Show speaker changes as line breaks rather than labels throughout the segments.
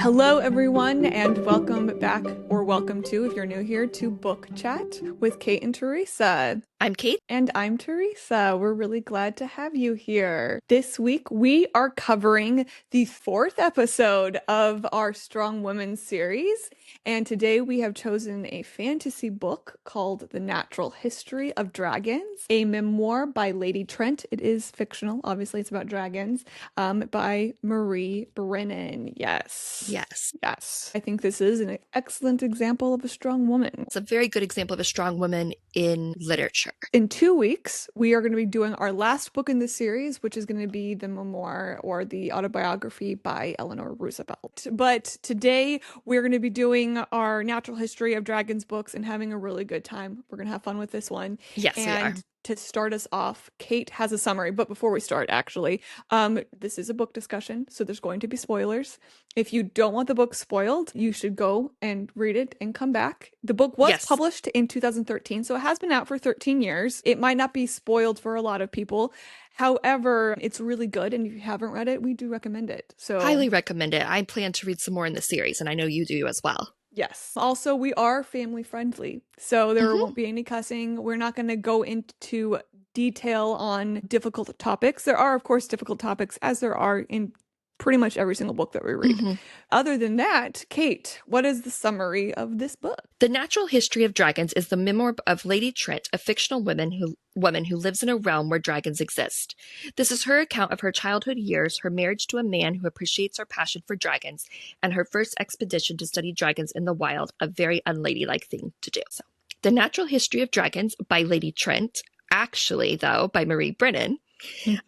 Hello, everyone, and welcome back, or welcome to, if you're new here, to Book Chat with Kate and Theresa.
I'm Kate.
And I'm Theresa. We're really glad to have you here. This week, we are covering the fourth episode of our Strong Women series. And today we have chosen a fantasy book called The Natural History of Dragons, a memoir by Lady Trent. It is fictional. Obviously, it's about dragons, by Marie Brennan. Yes.
Yes.
Yes. I think this is an excellent example of a strong woman.
It's a very good example of a strong woman in literature.
In 2 weeks, we are going to be doing our last book in the series, which is going to be the memoir or the autobiography by Eleanor Roosevelt. But today, we're going to be doing our Natural History of Dragons books and having a really good time. We're going to have fun with this one.
Yes, we are.
To start us off, Kate has a summary. But before we start, actually, this is a book discussion, so there's going to be spoilers. If you don't want the book spoiled, you should go and read it and come back. The book was published in 2013, so it has been out for 13 years. It might not be spoiled for a lot of people. However, it's really good, and if you haven't read it, we do recommend it. So
highly recommend it. I plan to read some more in the series, and I know you do as well.
Yes. Also, we are family friendly, so there won't be any cussing. We're not going to go into detail on difficult topics. There are, of course, difficult topics, as there are in pretty much every single book that we read. Other than that, Kate, what is the summary of this book?
The Natural History of Dragons is the memoir of Lady Trent, a fictional woman who lives in a realm where dragons exist. This is her account of her childhood years, her marriage to a man who appreciates her passion for dragons, and her first expedition to study dragons in the wild, a very unladylike thing to do. So, The Natural History of Dragons by Lady Trent, actually, though, by Marie Brennan,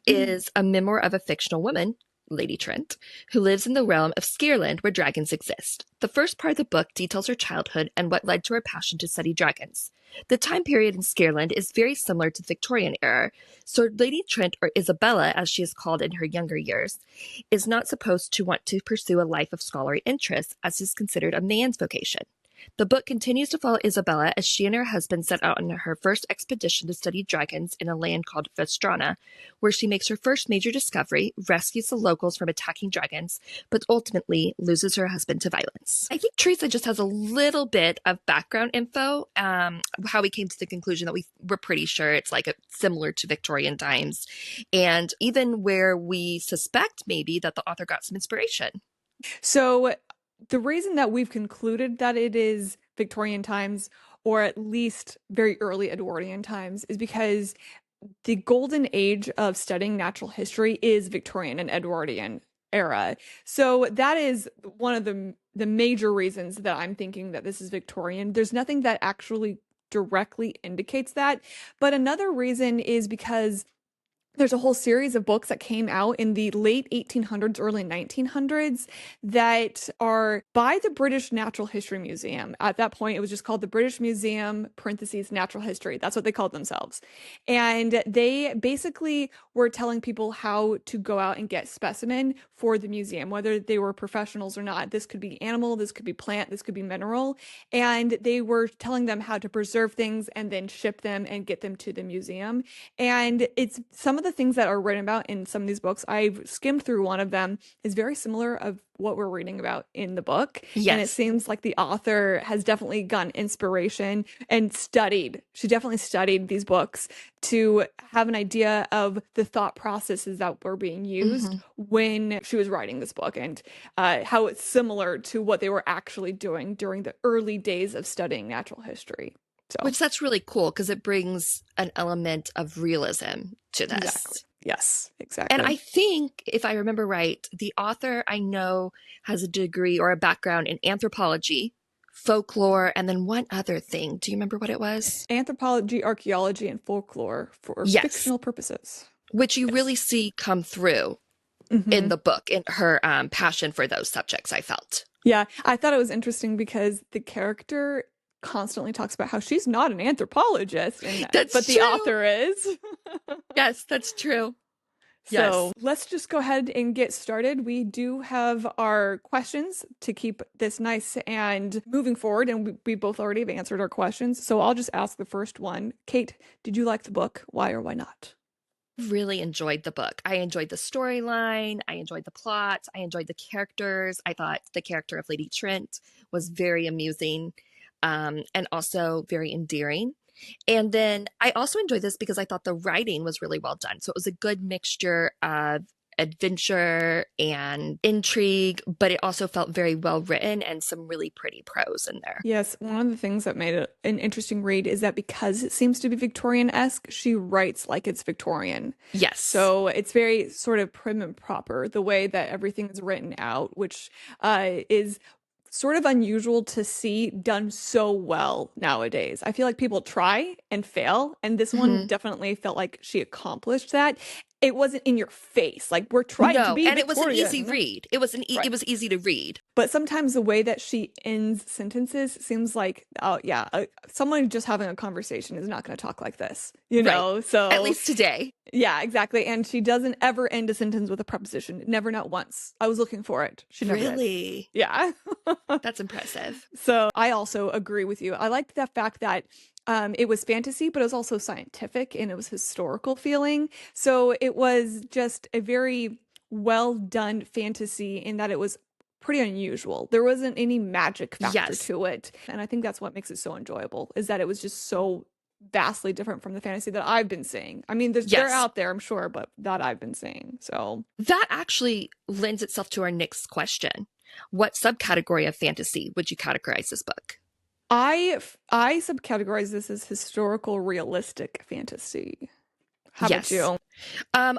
is a memoir of a fictional woman, Lady Trent, who lives in the realm of Scareland where dragons exist. The first part of the book details her childhood and what led to her passion to study dragons. The time period in Scareland is very similar to the Victorian era, so Lady Trent, or Isabella as she is called in her younger years, is not supposed to want to pursue a life of scholarly interests as is considered a man's vocation. The book continues to follow Isabella as she and her husband set out on her first expedition to study dragons in a land called Vestrana, where she makes her first major discovery, rescues the locals from attacking dragons, but ultimately loses her husband to violence. I think Theresa just has a little bit of background info, how we came to the conclusion that we're pretty sure it's like similar to Victorian times, and even where we suspect maybe that the author got some inspiration.
So the reason that we've concluded that it is Victorian times, or at least very early Edwardian times, is because the golden age of studying natural history is Victorian and Edwardian era. So that is one of the major reasons that I'm thinking that this is Victorian. There's nothing that actually directly indicates that. But another reason is because there's a whole series of books that came out in the late 1800s, early 1900s that are by the British Natural History Museum. At that point, it was just called the British Museum, parentheses, Natural History. That's what they called themselves. And they basically were telling people how to go out and get specimen for the museum, whether they were professionals or not. This could be animal, this could be plant, this could be mineral. And they were telling them how to preserve things and then ship them and get them to the museum. And it's some of the things that are written about in some of these books, I've skimmed through one of them, is very similar of what we're reading about in the book.
Yes.
And it seems like the author has definitely gotten inspiration and she definitely studied these books to have an idea of the thought processes that were being used when she was writing this book, and how it's similar to what they were actually doing during the early days of studying natural history. So.
Which that's really cool because it brings an element of realism to this.
Exactly. Yes, exactly.
And I think, if I remember right, the author I know has a degree or a background in anthropology, folklore, and then one other thing. Do you remember what it was?
Anthropology, archaeology, and folklore for fictional purposes.
Which you really see come through in the book, in her passion for those subjects, I felt.
Yeah, I thought it was interesting because the character constantly talks about how she's not an anthropologist, but the author is.
Yes, that's true.
So let's just go ahead and get started. We do have our questions to keep this nice and moving forward, and we both already have answered our questions. So I'll just ask the first one. Kate, did you like the book? Why or why not?
Really enjoyed the book. I enjoyed the storyline. I enjoyed the plot. I enjoyed the characters. I thought the character of Lady Trent was very amusing, and also very endearing. And then I also enjoyed this because I thought the writing was really well done. So it was a good mixture of adventure and intrigue, but it also felt very well written and some really pretty prose in there.
Yes, one of the things that made it an interesting read is that because it seems to be Victorian-esque, she writes like it's Victorian.
Yes.
So it's very sort of prim and proper, the way that everything is written out, which is sort of unusual to see done so well nowadays. I feel like people try and fail, and this one
Hmm.
definitely felt like she accomplished that. It wasn't in your face, like we're trying to
No,
be
and it was an easy
Victorian.
read. It was
Right.
it was easy to read.
But sometimes the way that she ends sentences seems like, oh yeah, someone just having a conversation is not going to talk like this, you
Right.
know?
At
So
least today.
yeah, exactly. And she doesn't ever end a sentence with a preposition. Never, not once. I was looking for it. She never did.
Really?
Yeah.
That's impressive.
So I also agree with you. I liked the fact that it was fantasy, but it was also scientific and it was historical feeling. So it was just a very well done fantasy in that it was pretty unusual. There wasn't any magic factor
Yes.
to it. And I think that's what makes it so enjoyable, is that it was just so vastly different from the fantasy that I've been seeing. I mean, they're
Yes.
out there, I'm sure, but that I've been seeing. So
That actually lends itself to our next question. What subcategory of fantasy would you categorize this book?
I subcategorize this as historical realistic fantasy. How about
Yes.
you?
I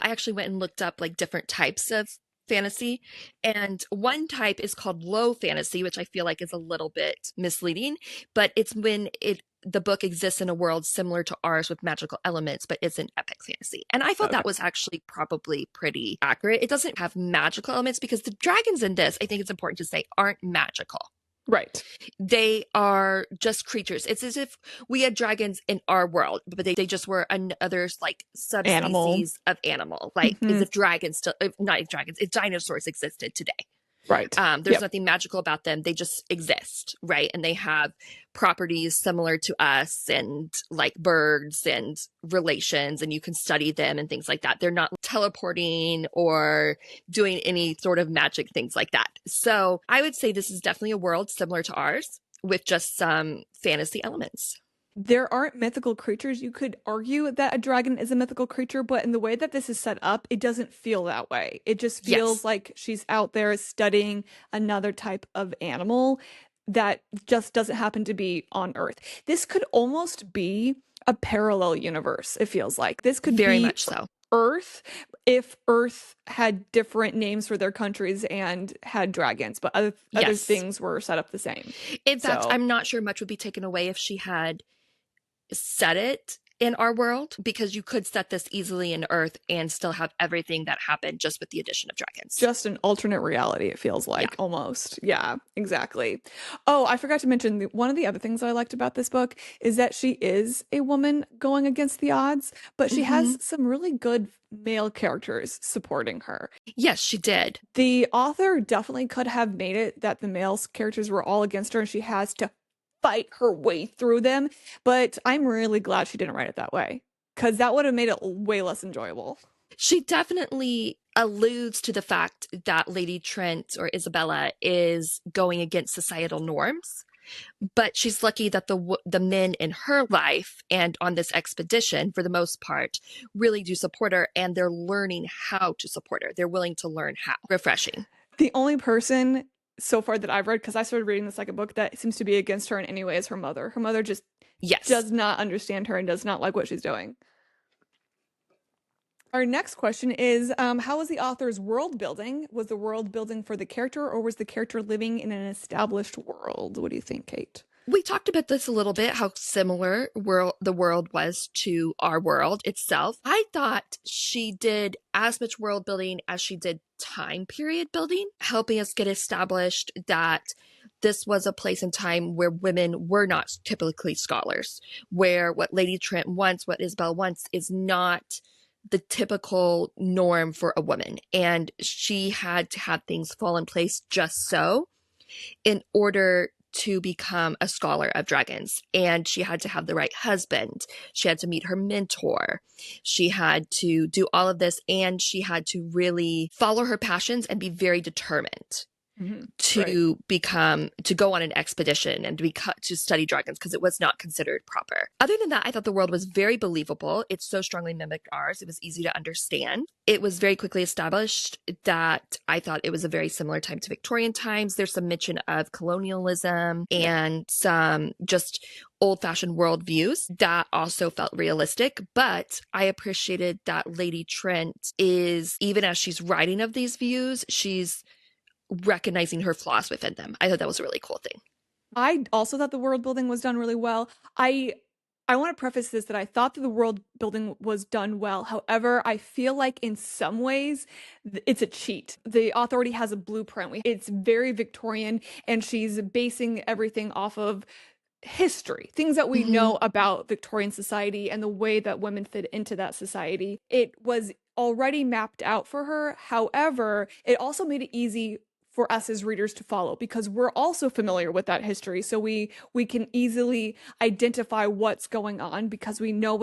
actually went and looked up like different types of fantasy, and one type is called low fantasy, which I feel like is a little bit misleading, but it's when the book exists in a world similar to ours with magical elements, but it's an epic fantasy. And I thought
Okay.
that was actually probably pretty accurate. It doesn't have magical elements because the dragons in this, I think it's important to say, aren't magical.
Right.
They are just creatures. It's as if we had dragons in our world, but they just were another like
Animal.
subspecies of animal. Like as
Hmm.
if dragons still, not dragons, if dinosaurs existed today.
Right.
There's
Yep.
nothing magical about them. They just exist, right? And they have properties similar to us and like birds and relations, and you can study them and things like that. They're not teleporting or doing any sort of magic things like that. So I would say this is definitely a world similar to ours with just some fantasy elements.
There aren't mythical creatures. You could argue that a dragon is a mythical creature, but in the way that this is set up, it doesn't feel that way. It just feels
Yes.
like she's out there studying another type of animal that just doesn't happen to be on Earth. This could almost be a parallel universe, it feels like. This could
Very
be
much so.
Earth if Earth had different names for their countries and had dragons, but other
Yes.
things were set up the same.
In fact,
So,
I'm not sure much would be taken away if she had set it in our world, because you could set this easily in Earth and still have everything that happened just with the addition of dragons.
just an alternate reality, it feels
Yeah.
like almost. Yeah, exactly. Oh, I forgot to mention one of the other things that I liked about this book is that she is a woman going against the odds, but she
Hmm.
has some really good male characters supporting her.
Yes, she did.
The author definitely could have made it that the male characters were all against her and she has to fight her way through them, but I'm really glad she didn't write it that way because that would have made it way less enjoyable.
She definitely alludes to the fact that Lady Trent or Isabella is going against societal norms, but she's lucky that the men in her life and on this expedition, for the most part, really do support her, and they're learning how to support her. They're willing to learn how. Refreshing.
The only person so far that I've read, because I started reading the second book, that seems to be against her in any way is her mother. Her mother just
Yes.
does not understand her and does not like what she's doing. Our next question is, how was the author's world building? Was the world building for the character, or was the character living in an established world? What do you think, Kate?
We talked about this a little bit, how similar the world was to our world itself. I thought she did as much world building as she did time period building, helping us get established that this was a place and time where women were not typically scholars, where what Lady Trent wants, what Isabel wants, is not the typical norm for a woman. And she had to have things fall in place just so in order to become a scholar of dragons, and she had to have the right husband. She had to meet her mentor. She had to do all of this, and she had to really follow her passions and be very determined
Right.
to go on an expedition and to study dragons, because it was not considered proper. Other than that, I thought the world was very believable. It so strongly mimicked ours. It was easy to understand. It was very quickly established that I thought it was a very similar time to Victorian times. There's some mention of colonialism and some just old-fashioned worldviews that also felt realistic, but I appreciated that Lady Trent is, even as she's writing of these views, she's recognizing her flaws within them. I thought that was a really cool thing.
I also thought the world building was done really well. I want to preface this that I thought that the world building was done well. However, I feel like in some ways it's a cheat. The author already has a blueprint. It's very Victorian, and she's basing everything off of history, things that we know about Victorian society and the way that women fit into that society. It was already mapped out for her. However, it also made it easy for us as readers to follow because we're also familiar with that history, so we can easily identify what's going on because we know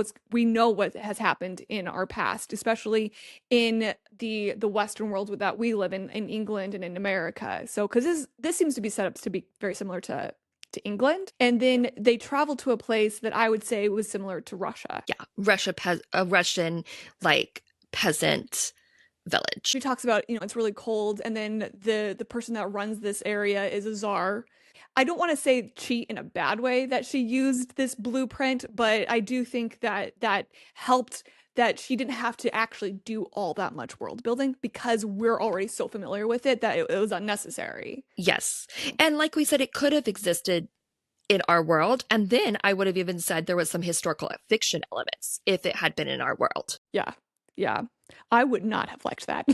what has happened in our past, especially in the Western world that we live in England and in America. So because this seems to be set up to be very similar to England, and then they travel to a place that I would say was similar to Russia.
Yeah, a Russian like peasant village.
She talks about, it's really cold, and then the person that runs this area is a czar. I don't want to say cheat in a bad way that she used this blueprint, but I do think that helped that she didn't have to actually do all that much world building because we're already so familiar with it that it was unnecessary.
Yes. And like we said, it could have existed in our world. And then I would have even said there was some historical fiction elements if it had been in our world.
Yeah. Yeah. I would not have liked that.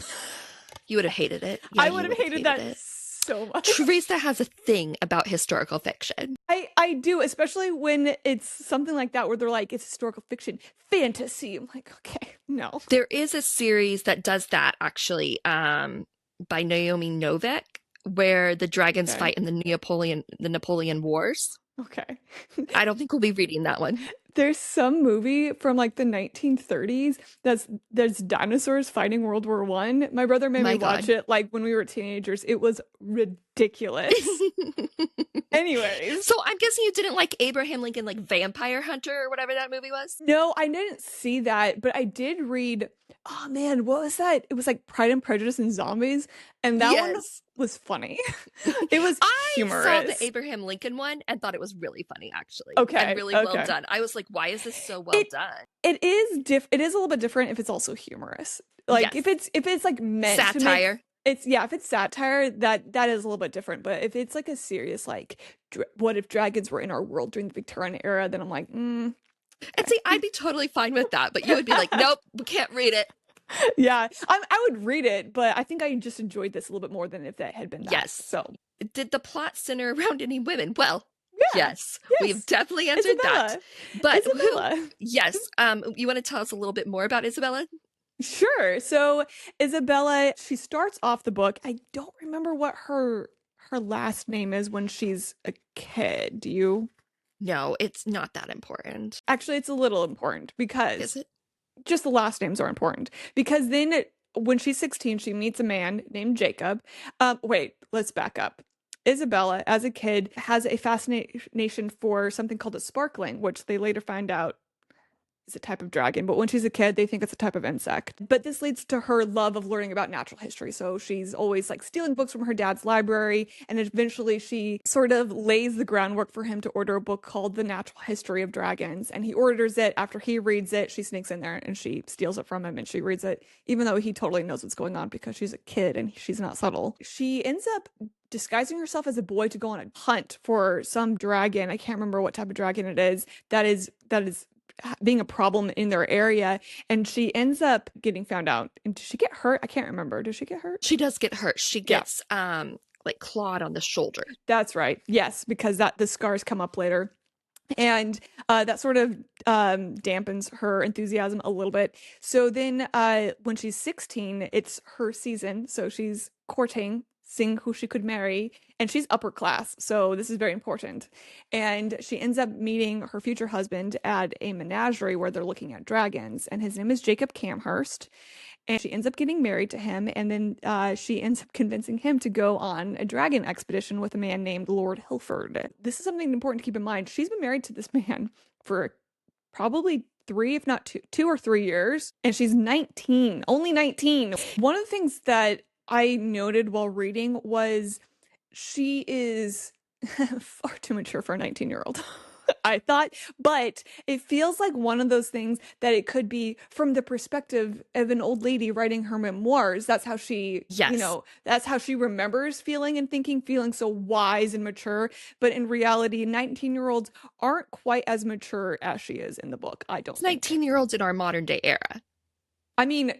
You would have hated it. Yeah,
I would have hated that so much.
Theresa has a thing about historical fiction.
I do, especially when it's something like that where they're like, it's historical fiction, fantasy. I'm like, okay, no.
There is a series that does that actually, by Naomi Novik, where the dragons fight in the Napoleon Wars.
Okay.
I don't think we'll be reading that one.
There's some movie from like the 1930s there's dinosaurs fighting World War I. My brother made me watch it like when we were teenagers. It was ridiculous. Anyways.
So I'm guessing you didn't like Abraham Lincoln, like Vampire Hunter or whatever that movie was?
No, I didn't see that, but I did read, oh man, what was that? It was like Pride and Prejudice and Zombies, and that one was funny. It was humorous.
I saw the Abraham Lincoln one and thought it was really funny, actually.
Okay.
And really well done. I was like, why is this so well done?
It is it is a little bit different if it's also humorous. Like if it's like meant
satire.
If it's satire, that is a little bit different. But if it's like a serious, like, what if dragons were in our world during the Victorian era, then I'm like,
And see, I'd be totally fine with that, but you would be like, nope, we can't read it.
Yeah, I would read it, but I think I just enjoyed this a little bit more than if that had been that.
Yes.
So,
did the plot center around any women? Well, yes. We've definitely answered
Isabella.
that. But
Isabella.
Yes. You want to tell us a little bit more about Isabella?
Sure. So Isabella, she starts off the book. I don't remember what her last name is when she's a kid. Do you?
No, it's not that important.
Actually, it's a little important because
is it?
Just the last names are important because then when she's 16, she meets a man named Jacob. Wait, let's back up. Isabella, as a kid, has a fascination for something called a sparkling, which they later find out is a type of dragon, but when she's a kid, they think it's a type of insect. But this leads to her love of learning about natural history. So she's always like stealing books from her dad's library, and eventually she sort of lays the groundwork for him to order a book called The Natural History of Dragons. And he orders it. After he reads it, she sneaks in there and she steals it from him and she reads it, even though he totally knows what's going on because she's a kid and she's not subtle. She ends up disguising herself as a boy to go on a hunt for some dragon. I can't remember what type of dragon it is. That is being a problem in their area, and she ends up getting found out. And did she get hurt? I can't remember. Does she get hurt?
She does get hurt. She gets like clawed on the shoulder.
That's right. Yes, because the scars come up later. And that sort of dampens her enthusiasm a little bit. So then when she's 16, it's her season. So she's courting seeing who she could marry, and she's upper class, so this is very important. And she ends up meeting her future husband at a menagerie where they're looking at dragons, and his name is Jacob Camhurst. And she ends up getting married to him, and then she ends up convincing him to go on a dragon expedition with a man named Lord Hilford. This is something important to keep in mind. She's been married to this man for probably 3, if not 2 or 3 years, and she's 19, only 19. One of the things that I noted while reading was she is far too mature for a 19-year-old. I thought, but it feels like one of those things that it could be from the perspective of an old lady writing her memoirs. That's how she,
Yes.
that's how she remembers feeling and thinking, feeling so wise and mature. But in reality, 19-year-olds aren't quite as mature as she is in the book, I don't
It's
think.
19-year-olds in our modern day era.
I mean,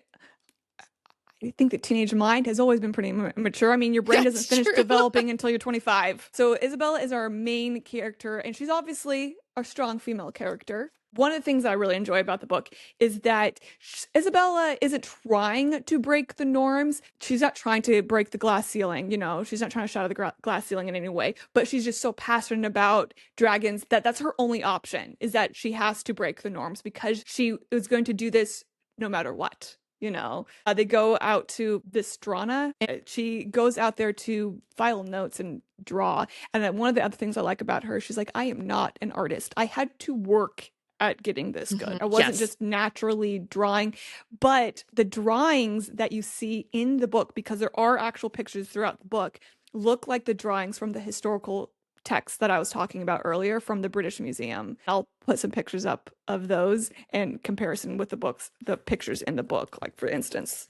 I think the teenage mind has always been pretty mature. I mean, your brain doesn't
That's
finish
true.
developing until you're 25. So Isabella is our main character, and she's obviously a strong female character. One of the things that I really enjoy about the book is that Isabella isn't trying to break the norms. She's not trying to break the glass ceiling, she's not trying to shatter the glass ceiling in any way, but she's just so passionate about dragons that that's her only option, is that she has to break the norms because she is going to do this no matter what. They go out to Vistrana, and she goes out there to file notes and draw. And then one of the other things I like about her, she's like, I am not an artist. I had to work at getting this good. I wasn't
Yes.
just naturally drawing, but the drawings that you see in the book, because there are actual pictures throughout the book, look like the drawings from the historical text that I was talking about earlier from the British Museum. I'll put some pictures up of those in comparison with the pictures in the book, like for instance.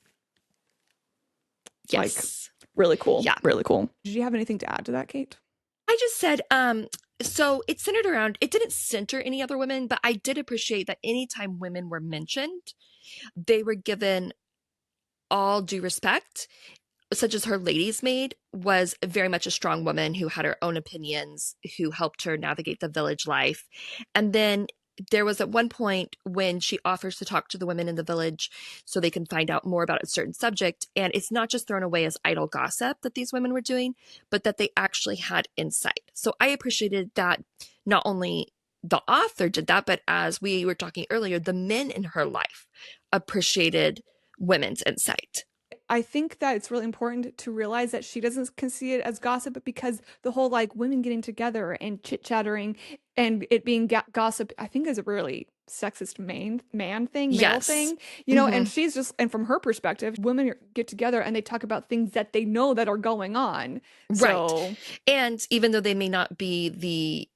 Like,
Yes.
really cool.
Yeah.
Really cool. Did you have anything to add to that, Kate?
I just said, so it centered around, it didn't center any other women, but I did appreciate that anytime women were mentioned, they were given all due respect, such as her lady's maid was very much a strong woman who had her own opinions, who helped her navigate the village life. And then there was at one point when she offers to talk to the women in the village so they can find out more about a certain subject. And it's not just thrown away as idle gossip that these women were doing, but that they actually had insight. So I appreciated that not only the author did that, but as we were talking earlier, the men in her life appreciated women's insight.
I think that it's really important to realize that she doesn't see it as gossip because the whole like women getting together and chit-chattering and it being gossip, I think is a really sexist man thing, male
Yes.
thing,
Mm-hmm.
and she's just, and from her perspective, women get together and they talk about things that they know that are going on.
Right.
So,
And even though they may not be the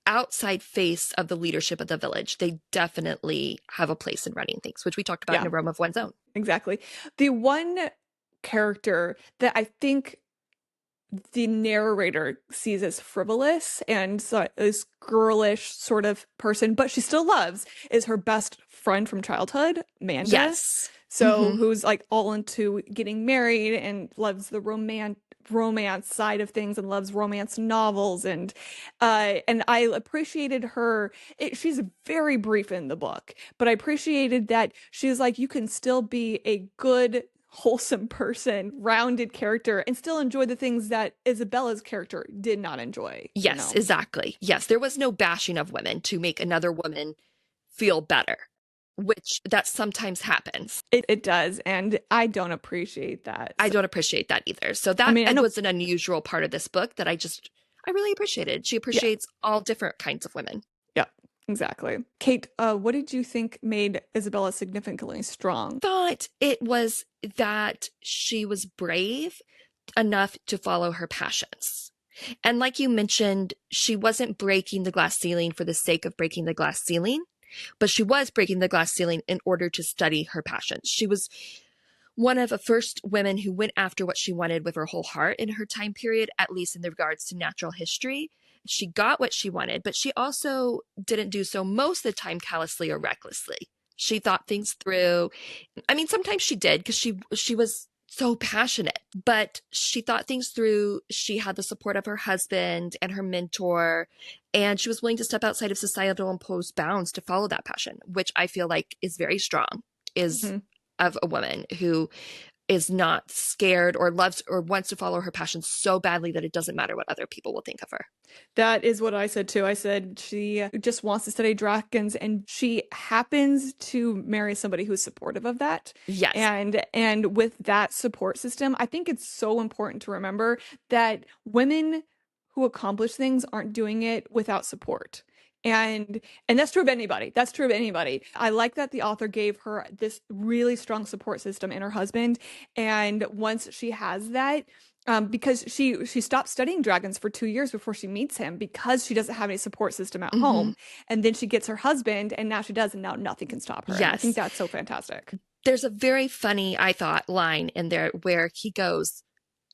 outside face of the leadership of the village, they definitely have a place in running things, which we talked about
yeah,
in A Realm of One's Own.
exactly. The one character that I think the narrator sees as frivolous and so this girlish sort of person, but she still loves, is her best friend from childhood, Amanda.
Yes.
So
Mm-hmm.
who's like all into getting married and loves the romance side of things and loves romance novels and I appreciated her. She's very brief in the book, but I appreciated that she's like, you can still be a good wholesome person, rounded character, and still enjoy the things that Isabella's character did not enjoy.
Yes, exactly. Yes, there was no bashing of women to make another woman feel better, which that sometimes happens.
It does, and I don't appreciate that.
I don't appreciate that either. So
I
that
mean, I know,
was an unusual part of this book that I really appreciated. She
yeah,
appreciates all different kinds of women.
yeah, exactly. Kate, what did you think made Isabella significantly strong?
Thought it was that she was brave enough to follow her passions. And like you mentioned, she wasn't breaking the glass ceiling for the sake of breaking the glass ceiling, but she was breaking the glass ceiling in order to study her passions. She was one of the first women who went after what she wanted with her whole heart in her time period, at least in the regards to natural history. She got what she wanted, but she also didn't do so most of the time callously or recklessly. She thought things through. I mean, sometimes she did because she was so passionate, but she thought things through. She had the support of her husband and her mentor, and she was willing to step outside of societal imposed bounds to follow that passion, which I feel like is very strong, is
Mm-hmm.
of a woman who is not scared or loves or wants to follow her passion so badly that it doesn't matter what other people will think of her.
That is what I said too. I said she just wants to study dragons and she happens to marry somebody who's supportive of that.
Yes.
And with that support system, I think it's so important to remember that women who accomplish things aren't doing it without support. And that's true of anybody. That's true of anybody. I like that the author gave her this really strong support system in her husband. And once she has that, because she stopped studying dragons for 2 years before she meets him because she doesn't have any support system at
Mm-hmm.
home. And then she gets her husband, and now she does, and now nothing can stop her. And I think
Yes.
that's so fantastic.
There's a very funny, I thought, line in there where he goes,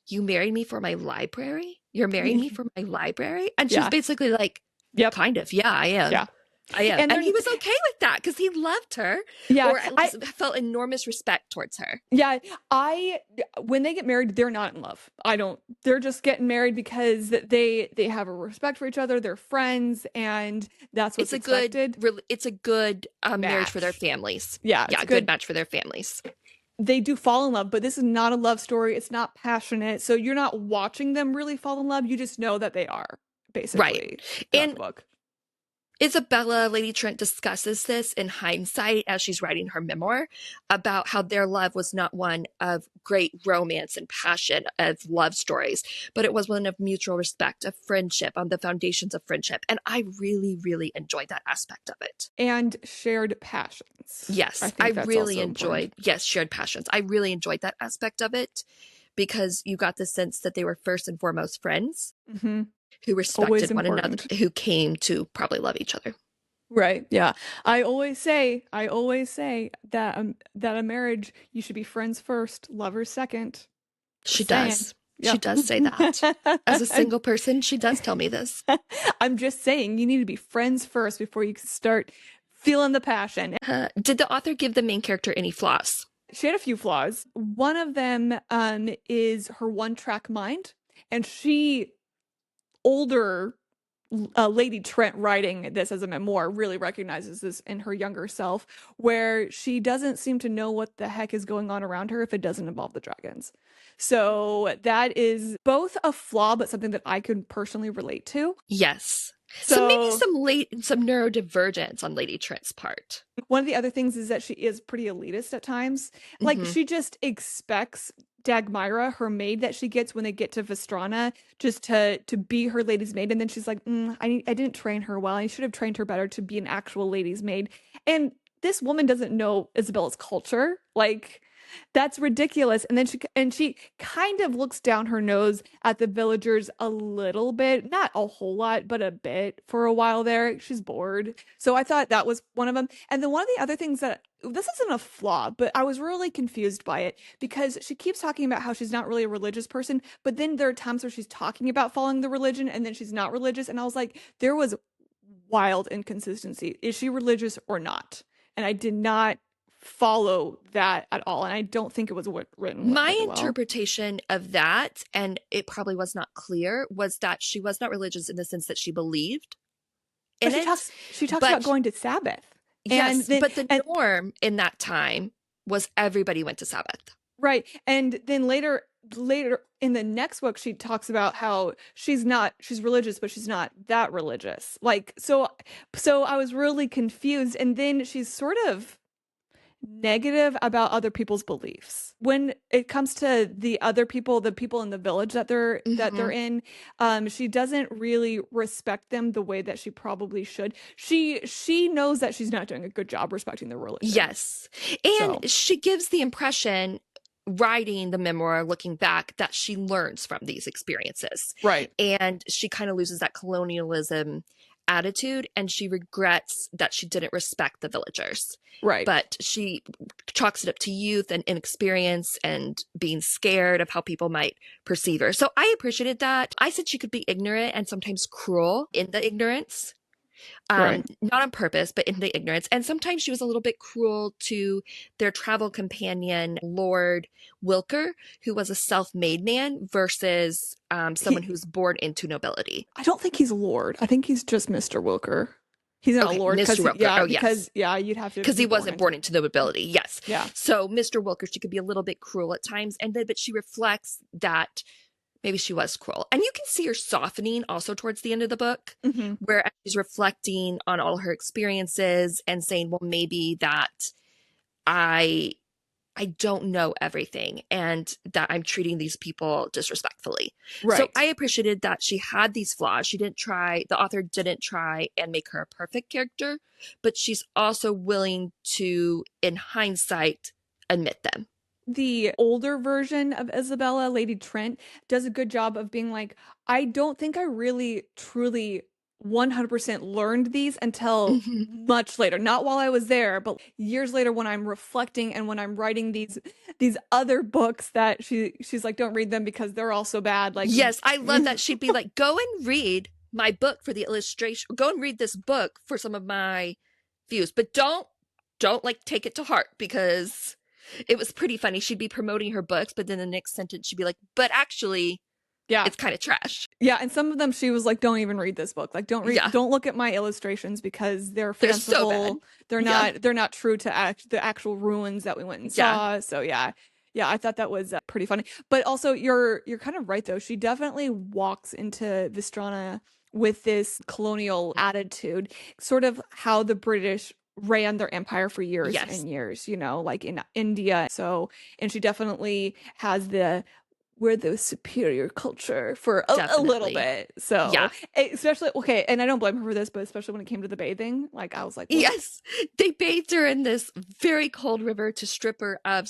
"You married me for my library? You're marrying me for my library?" And she's
Yeah.
basically like,
Yep.
kind of, yeah, I am.
Yeah.
I am.
And
And he
they're
was okay with that because he loved her,
yeah,
or at least felt enormous respect towards her.
yeah, when they get married, they're not in love. They're just getting married because they have a respect for each other, they're friends, and that's what's expected.
It's a good marriage for their
Match.
families.
Yeah, it's
Yeah,
a
good match for their families.
they do fall in love, but this is not a love story. It's not passionate. So you're not watching them really fall in love. You just know that they are, basically,
Right.
throughout
And
the book.
Isabella, Lady Trent, discusses this in hindsight as she's writing her memoir about how their love was not one of great romance and passion of love stories, but it was one of mutual respect, of friendship, on the foundations of friendship. And I really, really enjoyed that aspect of it.
And shared passions.
Yes,
I
I
think that's
really
also
enjoyed,
important.
yes, shared passions. I really enjoyed that aspect of it because you got the sense that they were first and foremost friends
Mm-hmm.
who
Always
respected one another,
important.
who came to probably love each other.
Right. Yeah. I always say that a marriage, you should be friends first, lovers second.
She
Just saying.
does. She
Yep.
does say that. As a single person, she does tell me this.
I'm just saying you need to be friends first before you can start feeling the passion.
Did the author give the main character any flaws?
She had a few flaws. One of them is her one-track mind, and older Lady Trent writing this as a memoir really recognizes this in her younger self, where she doesn't seem to know what the heck is going on around her if it doesn't involve the dragons. So that is both a flaw, but something that I could personally relate to.
Yes.
So
So maybe some neurodivergence on Lady Trent's part.
one of the other things is that she is pretty elitist at times. Like
Mhm.
she just expects Dagmyra, her maid that she gets when they get to Vestrana, just to be her lady's maid, and then she's like, I didn't train her well. I should have trained her better to be an actual lady's maid. And this woman doesn't know Isabella's culture. Like that's ridiculous. And then she kind of looks down her nose at the villagers a little bit, not a whole lot, but a bit for a while there. She's bored. So I thought that was one of them. And then one of the other things that this isn't a flaw, but I was really confused by it because she keeps talking about how she's not really a religious person, but then there are times where she's talking about following the religion and then she's not religious. And I was like, there was wild inconsistency. Is she religious or not? And I did not follow that at all. And I don't think it was written
My
very well.
interpretation of that, and it probably was not clear, was that she was not religious in the sense that she believed in
But
it.
she talks
But
about going to Sabbath.
yes, but the
and
norm in that time was everybody went to Sabbath.
right. And then later in the next book, she talks about how she's religious, but she's not that religious. Like, so I was really confused. And then she's sort of negative about other people's beliefs when it comes to the people in the village that they're
Mhm.
in. She doesn't really respect them the way that she probably should. She knows that she's not doing a good job respecting the religion.
Yes.
So
And she gives the impression, writing the memoir, looking back, that she learns from these experiences.
right.
And she kind of loses that colonialism attitude and she regrets that she didn't respect the villagers.
Right.
But she chalks it up to youth and inexperience and being scared of how people might perceive her. So I appreciated that. I said she could be ignorant and sometimes cruel in the ignorance.
Right.
Not on purpose, but in the ignorance. And sometimes she was a little bit cruel to their travel companion, Lord Wilker, who was a self-made man versus someone who's born into nobility.
I don't think he's Lord. I think he's just Mr. Wilker. He's not a
Okay,
lord
Mr.
because
Wilker. Oh, yes.
you'd have to
Because
be
he
born
wasn't
into
born
it.
into the nobility. Yes.
Yeah.
So Mr. Wilker, she could be a little bit cruel at times, but she reflects that maybe she was cruel. And you can see her softening also towards the end of the book,
Hmm.
where she's reflecting on all her experiences and saying, well, maybe that I I don't know everything and that I'm treating these people disrespectfully. So
Right.
I appreciated that she had these flaws. The author didn't try and make her a perfect character, but she's also willing to, in hindsight, admit them.
The older version of Isabella, Lady Trent, does a good job of being like, I don't think I really truly 100% learned these until
Mhm.
much later. Not while I was there, but years later when I'm reflecting and when I'm writing these other books that she's like, don't read them because they're all so bad. Like,
Yes, I love that. She'd be like, go and read my book for the illustration. Go and read this book for some of my views, but don't like take it to heart because it was pretty funny. She'd be promoting her books, but then the next sentence she'd be like, but actually,
yeah.
it's kind of trash.
Yeah, and some of them she was like, don't even read this book. Like
Yeah,
don't look at my illustrations because they're
they're so bad.
fanciful. They're
Yeah,
not true to the actual ruins that we went and
yeah,
saw. So yeah. Yeah, I thought that was pretty funny. But also you're kind of right though. She definitely walks into Vistrana with this colonial attitude, sort of how the British ran their empire for years
yes,
and years, like in India. So, and she definitely has the we're the superior culture for a little
definitely.
bit. So,
Yeah,
especially, okay, and I don't blame her for this, but especially when it came to the bathing, like I was like, what?
yes. They bathed her in this very cold river to strip her of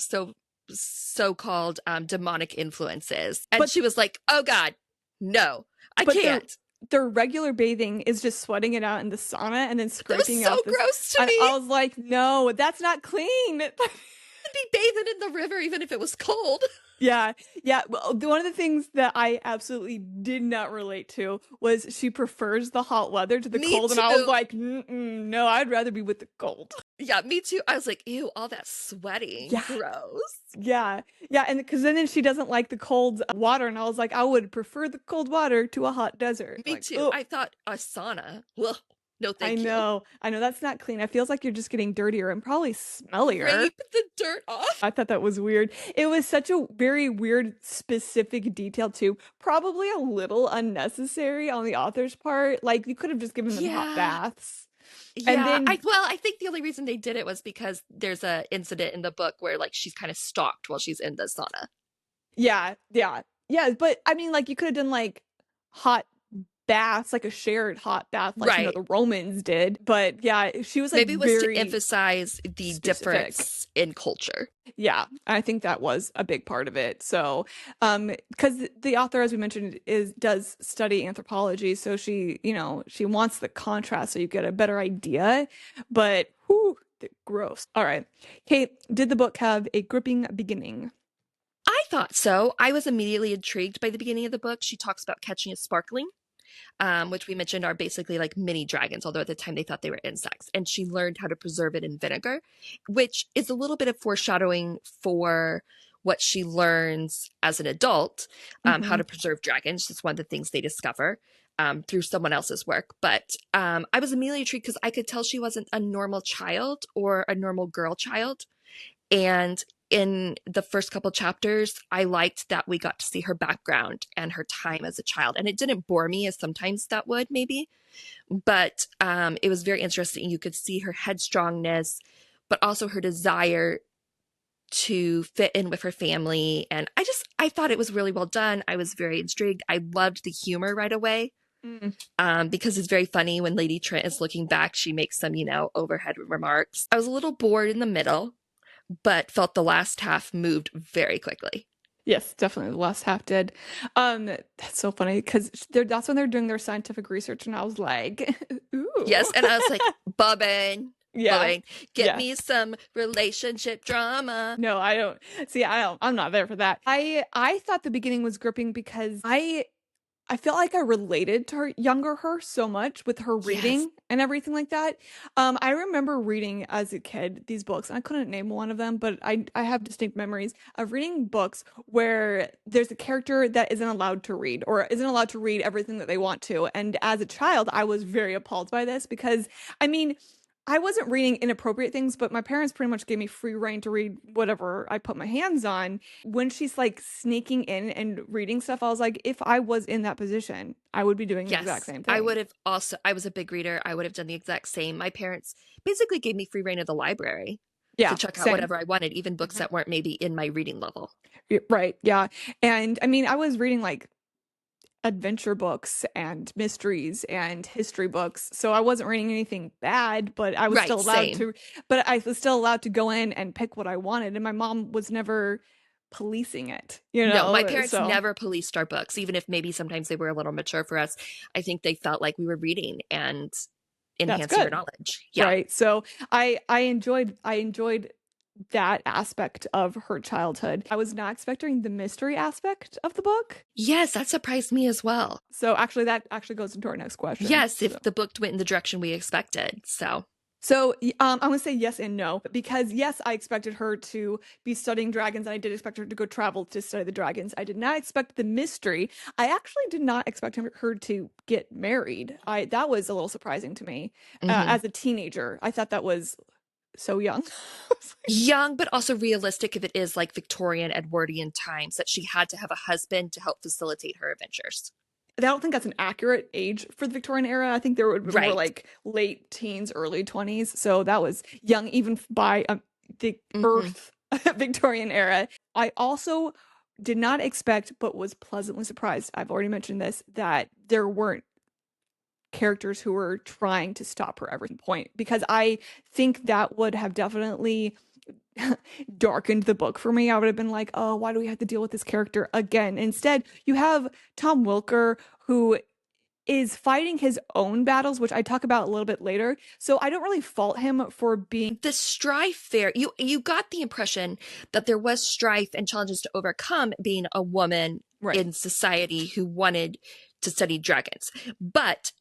so-called demonic influences, and
But
she was like, "Oh God, no, I
but
can't."
their regular bathing is just sweating it out in the sauna and then
That was
scraping
so
out this.
gross to
And
me.
I was like, no, that's not clean.
I'd be bathing in the river even if it was cold.
Yeah, yeah. Well, one of the things that I absolutely did not relate to was she prefers the hot weather to the
Me
cold, and I was
too.
like, no, I'd rather be with the cold.
Yeah, me too. I was like, ew, all that sweating.
Yeah,
Gross.
yeah, yeah. And because then she doesn't like the cold water, and I was like, I would prefer the cold water to a hot desert.
Me
Like,
too.
oh,
I thought a sauna. Well, no,
I
thank you.
know, I know that's not clean. It feels like you're just getting dirtier and probably smellier.
Rape the dirt off.
I thought that was weird. It was such a very weird, specific detail too. Probably a little unnecessary on the author's part. Like you could have just given them hot
Yeah.
baths. And
Yeah.
then,
I think the only reason they did it was because there's a incident in the book where like she's kind of stalked while she's in the sauna.
yeah, yeah, yeah. But I mean, like you could have done like hot baths, like a shared hot bath, like
Right.
the Romans did. But yeah, she was like
Maybe it was to
very
emphasize the
specific.
difference in culture.
Yeah, I think that was a big part of it. So, because the author, as we mentioned, does study anthropology, so she wants the contrast so you get a better idea. But whew, gross. All right, Kate, did the book have a gripping beginning?
I thought so. I was immediately intrigued by the beginning of the book. She talks about catching a sparkling, which we mentioned are basically like mini dragons, although at the time they thought they were insects. And she learned how to preserve it in vinegar, which is a little bit of foreshadowing for what she learns as an adult, how
Hmm.
to preserve dragons. It's one of the things they discover through someone else's work. But I was immediately intrigued because I could tell she wasn't a normal child or a normal girl child. And in the first couple chapters, I liked that we got to see her background and her time as a child. And it didn't bore me as sometimes that would, maybe. But it was very interesting. You could see her headstrongness, but also her desire to fit in with her family. And I thought it was really well done. I was very intrigued. I loved the humor right away.
Mm.
Because it's very funny when Lady Trent is looking back, she makes some, overhead remarks. I was a little bored in the middle, but felt the last half moved very quickly.
Yes, definitely. The last half did. That's so funny because that's when they're doing their scientific research, and I was like, ooh,
Yes, and I was like, Bobbin,
yeah,
Bobbin, get
yeah.
me some relationship drama.
No, I don't see. I'm not there for that. I thought the beginning was gripping because I I felt like I related to her younger her so much with her
Yes.
reading and everything like that. I remember reading as a kid these books, and I couldn't name one of them, but I have distinct memories of reading books where there's a character that isn't allowed to read or isn't allowed to read everything that they want to. And as a child, I was very appalled by this because, I mean, I wasn't reading inappropriate things, but my parents pretty much gave me free reign to read whatever I put my hands on. When she's like sneaking in and reading stuff, I was like, if I was in that position, I would be doing the exact
Yes.
same
I
thing.
would have also, I was a big reader. I would have done the exact same. My parents basically gave me free reign of the library to
Yeah,
check out
same.
whatever I wanted, even books
Mhm.
that weren't maybe in my reading level.
Right. Yeah. And I mean, I was reading like adventure books and mysteries and history books. So I wasn't reading anything bad, but I was
Right,
still allowed
same.
to, but I was still allowed to go in and pick what I wanted. And my mom was never policing it, you
No, my
know?
parents
So
never policed our books, even if maybe sometimes they were a little mature for us. I think they felt like we were reading and
that's
enhancing our
good.
knowledge. Yeah.
Right. So I enjoyed that aspect of her childhood. I was not expecting the mystery aspect of the book.
Yes, that surprised me as well.
So actually that actually goes into our next question.
Yes, if the book went in the direction we expected. So,
I'm gonna say yes and no because yes, I expected her to be studying dragons, and I did expect her to go travel to study the dragons. I did not expect the mystery. I actually did not expect her to get married. I That was a little surprising to me
mhm.
as a teenager. I thought that was so young.
Young, but also realistic if it is like Victorian, Edwardian times that she had to have a husband to help facilitate her adventures.
I don't think that's an accurate age for the Victorian era. I think there would be more
Right.
like late teens, early 20s. So that was young even by the
Hmm.
Earth Victorian era. I also did not expect, but was pleasantly surprised. I've already mentioned this, that there weren't characters who were trying to stop her every point because I think that would have definitely darkened the book for me. I would have been like, oh, why do we have to deal with this character again? Instead, you have Tom Wilker, who is fighting his own battles, which I talk about a little bit later. So I don't really fault him for being
The strife there, you got the impression that there was strife and challenges to overcome being a woman
right.
in society who wanted to study dragons. But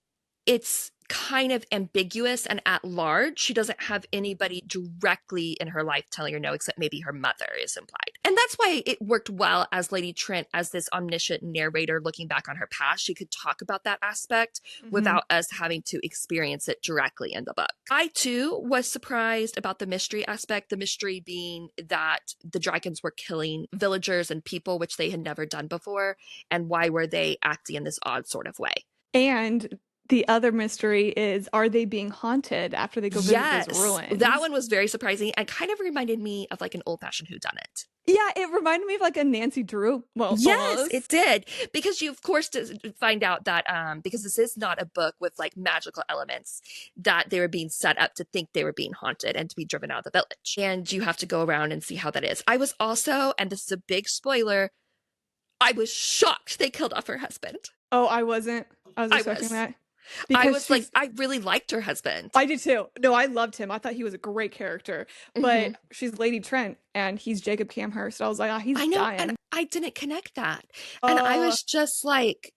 it's kind of ambiguous and at large. She doesn't have anybody directly in her life telling her no, except maybe her mother is implied. And that's why it worked well as Lady Trent, as this omniscient narrator looking back on her past. She could talk about that aspect
Mm-hmm.
without us having to experience it directly in the book. I too was surprised about the mystery aspect, the mystery being that the dragons were killing villagers and people, which they had never done before. And why were they acting in this odd sort of way?
And the other mystery is, are they being haunted after they go visit those
Yes, that
ruins?
one was very surprising and kind of reminded me of like an old-fashioned whodunit.
Yeah, it reminded me of like a Nancy Drew, well,
Yes, it
almost.
did. Because you, of course, find out that because this is not a book with like magical elements, that they were being set up to think they were being haunted and to be driven out of the village. And you have to go around and see how that is. I was also, and this is a big spoiler, I was shocked they killed off her husband.
Oh, I wasn't. I was
I
expecting
was.
that
I
because
was like,
she's
I really liked her husband.
I did too. No, I loved him. I thought he was a great character.
Hmm.
But she's Lady Trent and he's Jacob Camhurst. I was like, ah, he's
I know, and
dying.
I didn't connect that. And I
Uh,
was just like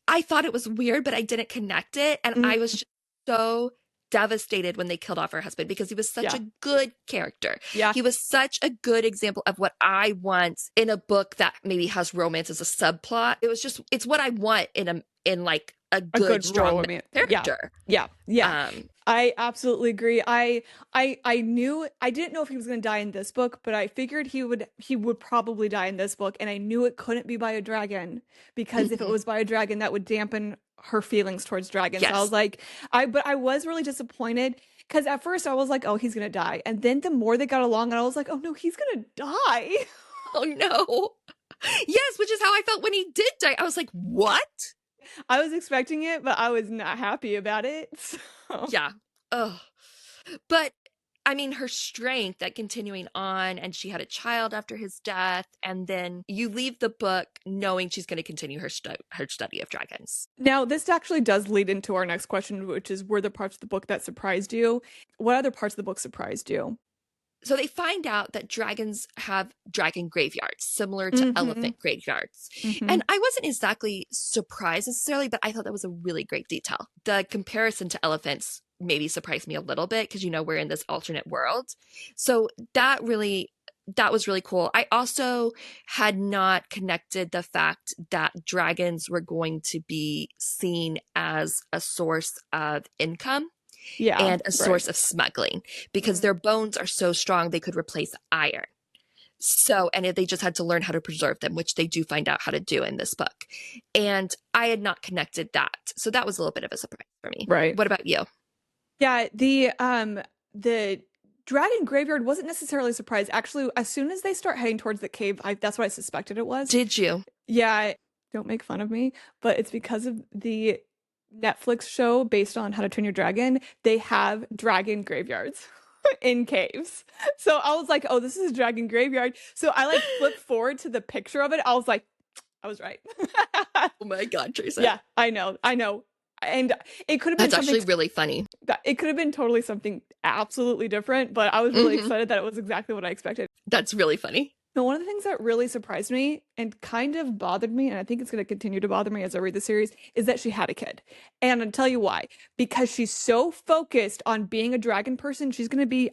I thought it was weird, but I didn't connect it. And I was
mm,
just so devastated when they killed off her husband because he was such
yeah,
a good character.
yeah,
He was such a good example of what I want in a book that maybe has romance as a subplot. It's what I want in like a
a
good,
good
strong
role. I
male
mean, yeah,
character.
yeah, yeah.
Um,
I absolutely agree. I knew I didn't know if he was going to die in this book, but I figured he would probably die in this book, and I knew it couldn't be by a dragon because if it
mhm.
was by a dragon, that would dampen her feelings towards dragons. So I was
Yes.
like, I was really disappointed because at first I was like, oh, he's gonna die, and then the more they got along, and I was like, oh no, he's gonna die.
Oh no. Yes, which is how I felt when he did die. I was like, what?
I was expecting it, but I was not happy about it. So.
Yeah. Oh. But I mean, her strength at continuing on, and she had a child after his death, and then you leave the book knowing she's going to continue her study of dragons.
Now, this actually does lead into our next question, which is, were the parts of the book that surprised you? What other parts of the book surprised you?
So they find out that dragons have dragon graveyards, similar to
Mm-hmm.
elephant graveyards.
Mm-hmm.
And I wasn't exactly surprised necessarily, but I thought that was a really great detail. The comparison to elephants maybe surprised me a little bit because, we're in this alternate world. So that was really cool. I also had not connected the fact that dragons were going to be seen as a source of income
Yeah,
and a
right.
source of smuggling because
Mm.
their bones are so strong they could replace iron. So, and if they just had to learn how to preserve them, which they do find out how to do in this book. And I had not connected that. So that was a little bit of a surprise for me.
Right.
What about you?
Yeah, the dragon graveyard wasn't necessarily a surprise. Actually, as soon as they start heading towards the cave, that's what I suspected it was.
Did you?
Yeah, don't make fun of me, but it's because of the Netflix show based on How to Train Your Dragon. They have dragon graveyards in caves. So I was like, oh, this is a dragon graveyard. So I like flipped forward to the picture of it. I was like, I was right.
Oh my God, Teresa.
Yeah, I know. I know. And it could have been
That's
something
actually really funny.
that it could have been totally something absolutely different, but I was really
Hmm.
excited that it was exactly what I expected.
That's really funny.
Now, one of the things that really surprised me and kind of bothered me, and I think it's going to continue to bother me as I read the series, is that she had a kid. And I'll tell you why. Because she's so focused on being a dragon person,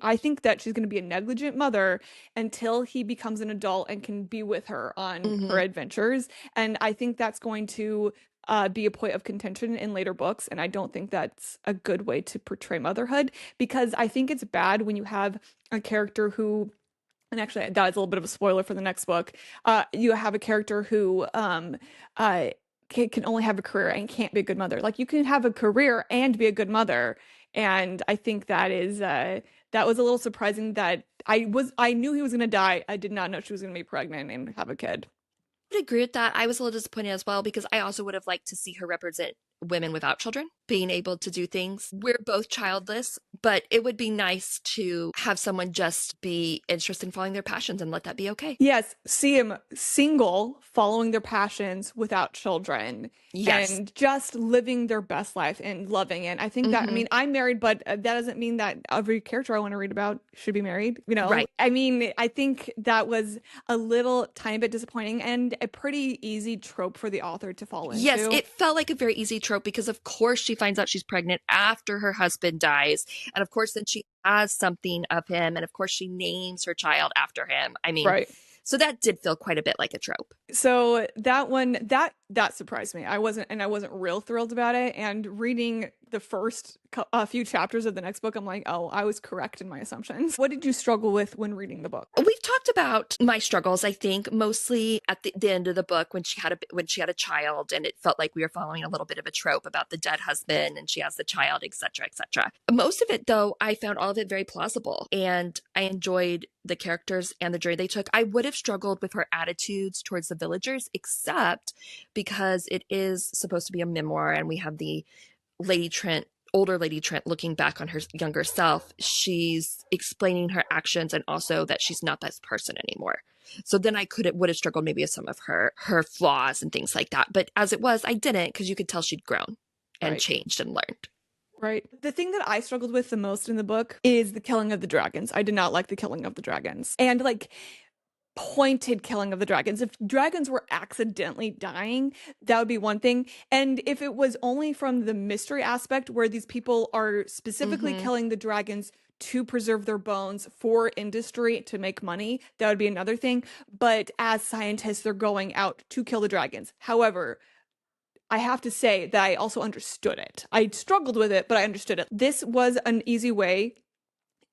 I think that she's going to be a negligent mother until he becomes an adult and can be with her on her
Hmm.
adventures. And I think that's going to be a point of contention in later books. And I don't think that's a good way to portray motherhood because I think it's bad when you have a character who and actually that is a little bit of a spoiler for the next book. You have a character who can only have a career and can't be a good mother. Like you can have a career and be a good mother, and I think that was a little surprising. That I knew he was gonna die. I did not know she was gonna be pregnant and have a kid.
I would agree with that. I was a little disappointed as well because I also would have liked to see her represent women without children being able to do things. We're both childless, but it would be nice to have someone just be interested in following their passions and let that be okay.
Yes, see him single, following their passions without children,
Yes.
and just living their best life and loving it. I think that, I
Hmm.
mean, I'm married, but that doesn't mean that every character I want to read about should be married.
Right.
I mean, I think that was a little tiny bit disappointing and a pretty easy trope for the author to fall
Yes,
into.
it felt like a very easy trope because, of course, she finds out she's pregnant after her husband dies. And of course, then she has something of him. And of course, she names her child after him. I mean,
Right.
so that did feel quite a bit like a trope.
So that one that surprised me. I wasn't real thrilled about it. And reading the first few chapters of the next book, I'm like, oh, I was correct in my assumptions. What did you struggle with when reading the book?
We've talked about my struggles, I think, mostly at the end of the book when she had a child, and it felt like we were following a little bit of a trope about the dead husband, and she has the child, etc., etc. Most of it, though, I found all of it very plausible, and I enjoyed the characters and the journey they took. I would have struggled with her attitudes towards the villagers, except because it is supposed to be a memoir, and we have the older Lady Trent looking back on her younger self. She's explaining her actions and also that she's not this person anymore. So then would have struggled maybe with some of her flaws and things like that. But as it was, I didn't because you could tell she'd grown and
Right.
changed and learned.
Right. The thing that I struggled with the most in the book is the killing of the dragons. I did not like the killing of the dragons. And like pointed killing of the dragons. If dragons were accidentally dying, that would be one thing. And if it was only from the mystery aspect where these people are specifically
Mm-hmm.
killing the dragons to preserve their bones for industry to make money, that would be another thing. But as scientists, they're going out to kill the dragons. However, I have to say that I also understood it. I struggled with it, but I understood it. This was an easy way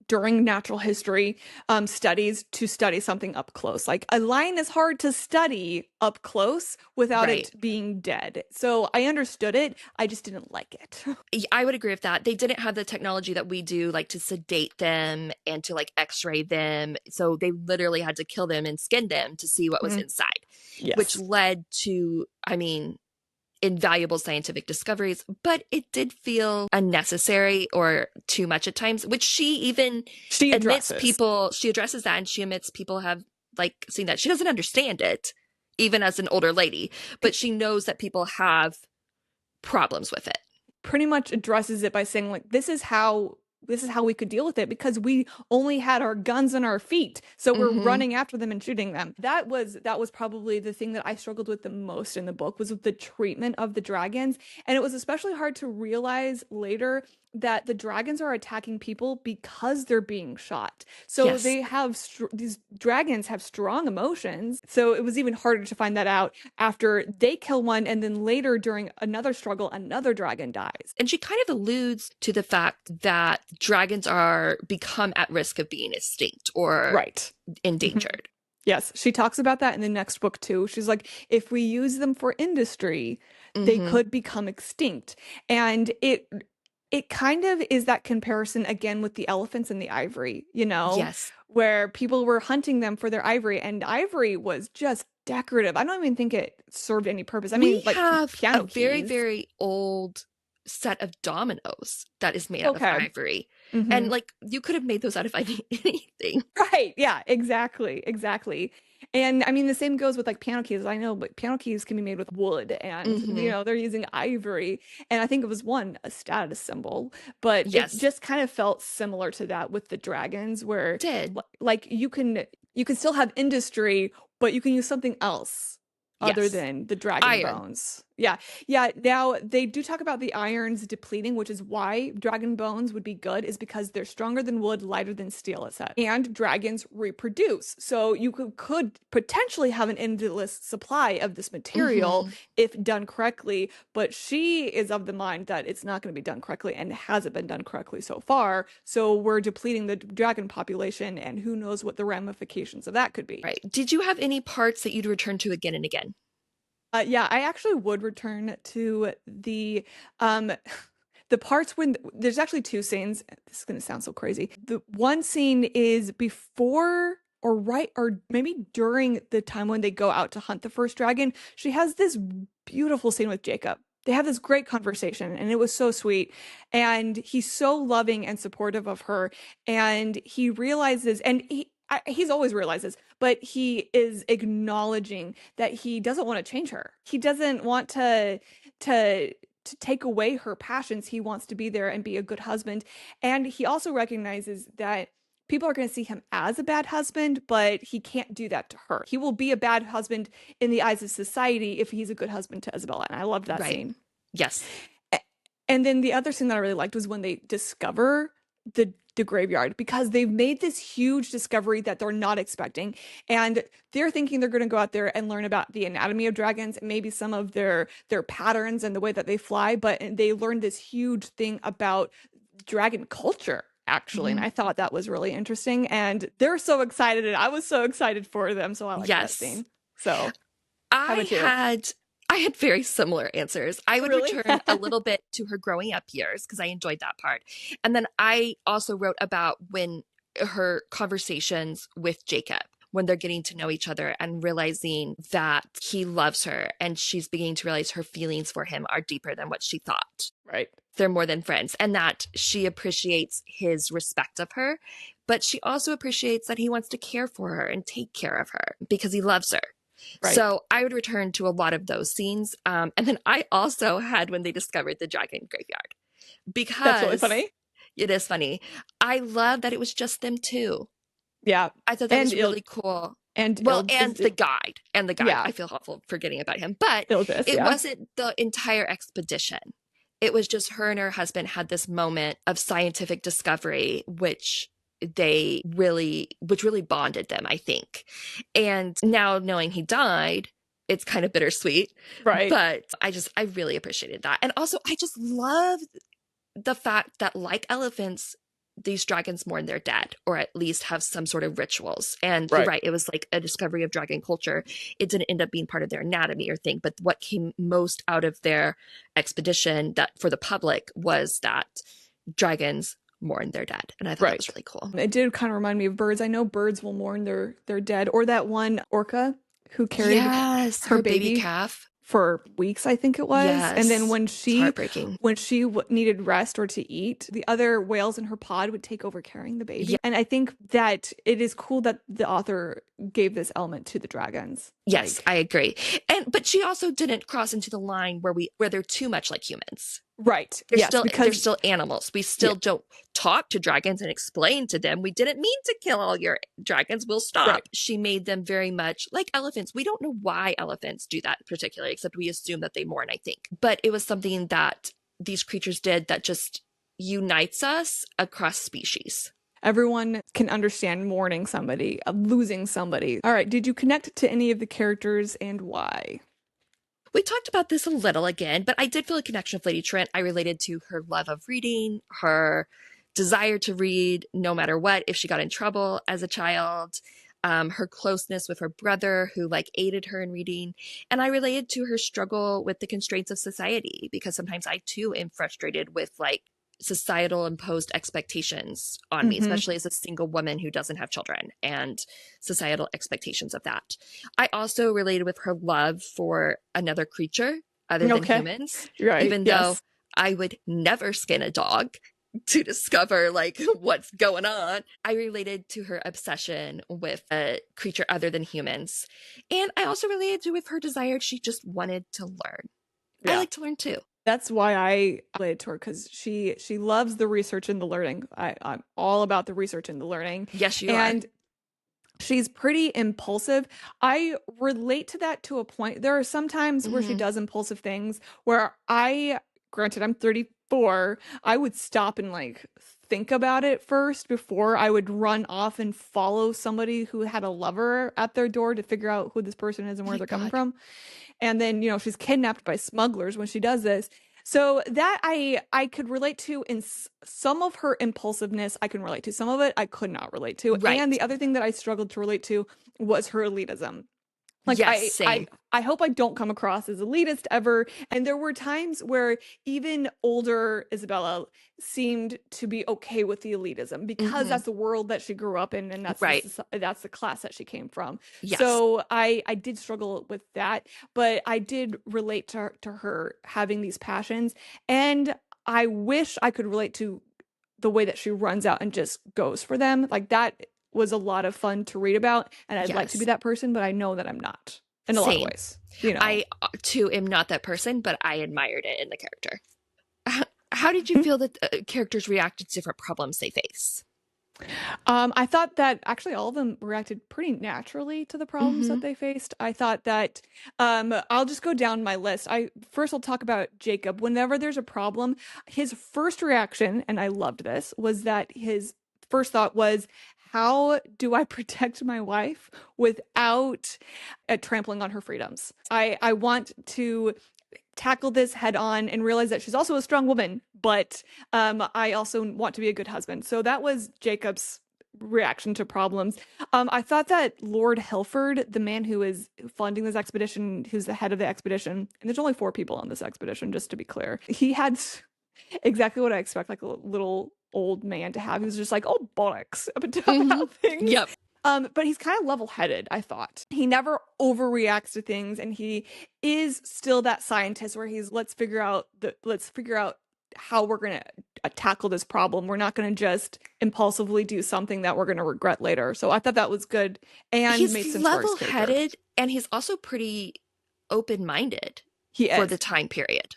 during natural history studies to study something up close. Like a lion is hard to study up close without
Right.
it being dead. So I understood it. I just didn't like it.
I would agree with that. They didn't have the technology that we do, like to sedate them and to like x-ray them. So they literally had to kill them and skin them to see what was
Mhm.
inside, which
Yes.
led to, I mean, invaluable scientific discoveries, but it did feel unnecessary or too much at times, which she even
She
admits
addresses.
she addresses that, and she admits people have like seen that. She doesn't understand it, even as an older lady, but she knows that people have problems with it.
Pretty much addresses it by saying like this is how this is how we could deal with it because we only had our guns and our feet. So we're
Mm-hmm.
running after them and shooting them. That was probably the thing that I struggled with the most in the book was with the treatment of the dragons. And it was especially hard to realize later that the dragons are attacking people because they're being shot. So
Yes.
they have these dragons have strong emotions. So it was even harder to find that out after they kill one, and then later during another struggle, another dragon dies.
And she kind of alludes to the fact that dragons are become at risk of being extinct or
Right.
endangered.
Yes, she talks about that in the next book too. She's like, if we use them for industry, they
Mm-hmm.
could become extinct. And it kind of is that comparison again with the elephants and the ivory,
Yes.
where people were hunting them for their ivory, and ivory was just decorative. I don't even think it served any purpose. I
We
mean, like
have a
piano
very,
keys.
very old set of dominoes that is made out of
Okay.
ivory. And
Hmm.
like you could have made those out of anything.
Right. Yeah, exactly. Exactly. And I mean, the same goes with like piano keys. I know, but piano keys can be made with wood and,
Hmm.
they're using ivory. And I think it was a status symbol, but it
Yes,
just kind of felt similar to that with the dragons, where
did.
like you can still have industry, but you can use something else other
Yes.
than the dragon
Iron.
bones. Yeah. Yeah. Now they do talk about the irons depleting, which is why dragon bones would be good, is because they're stronger than wood, lighter than steel, it said. And dragons reproduce. So you could potentially have an endless supply of this material
Hmm.
if done correctly. But she is of the mind that it's not going to be done correctly and hasn't been done correctly so far. So we're depleting the dragon population, and who knows what the ramifications of that could be.
Right. Did you have any parts that you'd return to again and again?
Yeah, I actually would return to um the parts when there's actually two scenes. This is going to sound so crazy. The one scene is before or right or maybe during the time when they go out to hunt the first dragon. She has this beautiful scene with Jacob. They have this great conversation, and it was so sweet. And he's so loving and supportive of her. And he realizes, and he's always realizes, but he is acknowledging that he doesn't want to change her. He doesn't want to take away her passions. He wants to be there and be a good husband. And he also recognizes that people are going to see him as a bad husband, but he can't do that to her. He will be a bad husband in the eyes of society if he's a good husband to Isabella. And I loved that
Right.
scene.
Yes.
And then the other scene that I really liked was when they discover the graveyard, because they've made this huge discovery that they're not expecting, and they're thinking they're going to go out there and learn about the anatomy of dragons and maybe some of their patterns and the way that they fly, but they learned this huge thing about dragon culture actually, and
Mhm.
I thought that was really interesting, and they're so excited and I was so excited for them, so I liked that
Yes.
scene. So how
I
about you?
had I had very similar answers. I would
Really?
return a little bit to her growing up years because I enjoyed that part. And then I also wrote about when her conversations with Jacob, when they're getting to know each other and realizing that he loves her and she's beginning to realize her feelings for him are deeper than what she thought.
Right.
They're more than friends, and that she appreciates his respect of her, but she also appreciates that he wants to care for her and take care of her because he loves her.
Right.
So I would return to a lot of those scenes. And then I also had when they discovered the dragon graveyard,
That's really
because
funny.
it is funny. I love that it was just them two.
Yeah.
I thought that
And
was really cool.
and
Well, and the guide,
yeah,
I feel awful forgetting about him, but
Ilvis,
it
yeah.
wasn't the entire expedition. It was just her and her husband had this moment of scientific discovery, which really bonded them, I think. And now knowing he died, it's kind of bittersweet,
Right.
but I really appreciated that. And also I just love the fact that, like elephants, these dragons mourn their dead, or at least have some sort of rituals. And you're
Right.
right, it was like a discovery of dragon culture. It didn't end up being part of their anatomy or thing, but what came most out of their expedition that for the public was that dragons mourn their dead. And I thought that was
Right.
really cool.
It did kind of remind me of birds. I know birds will mourn their dead, or that one orca who carried
Yes,
her
her baby
baby
calf.
for weeks, I think it was. And then
Yes. It's heartbreaking.
when she needed rest or to eat, the other whales in her pod would take over carrying the baby.
Yeah.
And I think that it is cool that the author gave this element to the dragons.
Yes,
Like,
I agree. But she also didn't cross into the line where they're too much like humans.
Right. Yes,
They're
because
still animals. We
yeah,
still don't talk to dragons and explain to them, we didn't mean to kill all your dragons. We'll
right.
stop. She made them very much like elephants. We don't know why elephants do that particularly, except we assume that they mourn, I think. But it was something that these creatures did that just unites us across species.
Everyone can understand mourning somebody, losing somebody. All right. Did you connect to any of the characters and why?
We talked about this a little again, but I did feel a connection with Lady Trent. I related to her love of reading, her desire to read no matter what, if she got in trouble as a child, her closeness with her brother who like aided her in reading. And I related to her struggle with the constraints of society because sometimes I too am frustrated with like societal imposed expectations on me,
Mm-hmm.
especially as a single woman who doesn't have children and societal expectations of that. I also related with her love for another creature other than
Okay.
humans,
Right.
even though
Yes.
I would never skin a dog to discover like what's going on. I related to her obsession with a creature other than humans. And I also related to with her desire she just wanted to learn. I
Yeah.
like to learn too.
That's why I related to her because she loves the research and the learning. I'm all about the research and the learning.
Yes, you are.
And she's pretty impulsive. I relate to that to a point. There are some times where she
Mm-hmm.
does impulsive things where granted, I'm 34, I would stop and like think about it first before I would run off and follow somebody who had a lover at their door to figure out who this person is and
Oh
where
my
they're coming
God.
from. And then, she's kidnapped by smugglers when she does this. So that I could relate to in some of her impulsiveness. I can relate to some of it I could not relate to. And
Right.
the other thing that I struggled to relate to was her elitism. Like
Yes, same.
I hope I don't come across as elitist ever. And there were times where even older Isabella seemed to be okay with the elitism because
Mm-hmm.
that's the world that she grew up in and
Right.
that's the class that she came from.
Yes.
So I did struggle with that, but I did relate to her having these passions, and I wish I could relate to the way that she runs out and just goes for them. Like that was a lot of fun to read about, and I'd like to be
Yes.
that person, but I know that I'm not in a lot of
Same.
ways, you know.
I too am not that person, but I admired it in the character. How did you feel that characters reacted to different problems they face?
I thought that actually all of them reacted pretty naturally to the problems
Mm-hmm.
that they faced. I thought that I'll just go down my list. I'll talk about Jacob. Whenever there's a problem, his first reaction, and I loved this, was that his first thought was, how do I protect my wife without trampling on her freedoms? I want to tackle this head on and realize that she's also a strong woman, but I also want to be a good husband. So that was Jacob's reaction to problems. I thought that Lord Helford, the man who is funding this expedition, who's the head of the expedition, and there's only 4 people on this expedition, just to be clear, he had exactly what I expect, like a little old man to have. He was just like, oh, bollocks
Mm-hmm.
about things.
Yep.
But he's kind of level-headed, I thought. He never overreacts to things, and he is still that scientist where he's let's figure out how we're gonna tackle this problem. We're not gonna just impulsively do something that we're gonna regret later. So I thought that was good and made
He's
sense for his character.
level-headed and he's also pretty open-minded
He
for the
is.
time period.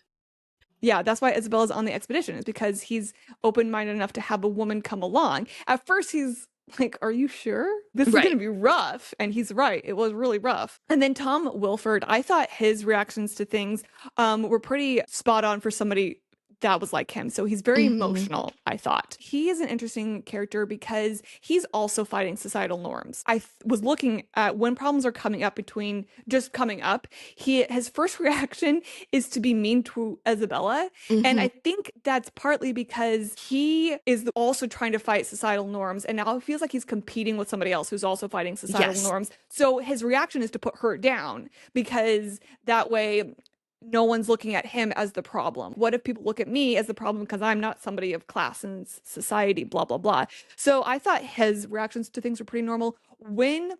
Yeah, that's why Isabella's on the expedition, is because he's open-minded enough to have a woman come along. At first, he's like, are you sure? This is
Right.
gonna be rough. And he's right. It was really rough. And then Tom Wilford, I thought his reactions to things were pretty spot on for somebody that was like him. So he's very
Mm-hmm.
emotional, I thought. He is an interesting character because he's also fighting societal norms. Was looking at when problems are coming up between just coming up, his first reaction is to be mean to Isabella. And
Mm-hmm.
I think that's partly because he is also trying to fight societal norms. And now it feels like he's competing with somebody else who's also fighting societal
Yes.
norms. So his reaction is to put her down because that way no one's looking at him as the problem. What if people look at me as the problem because I'm not somebody of class and society, blah, blah, blah. So I thought his reactions to things were pretty normal. When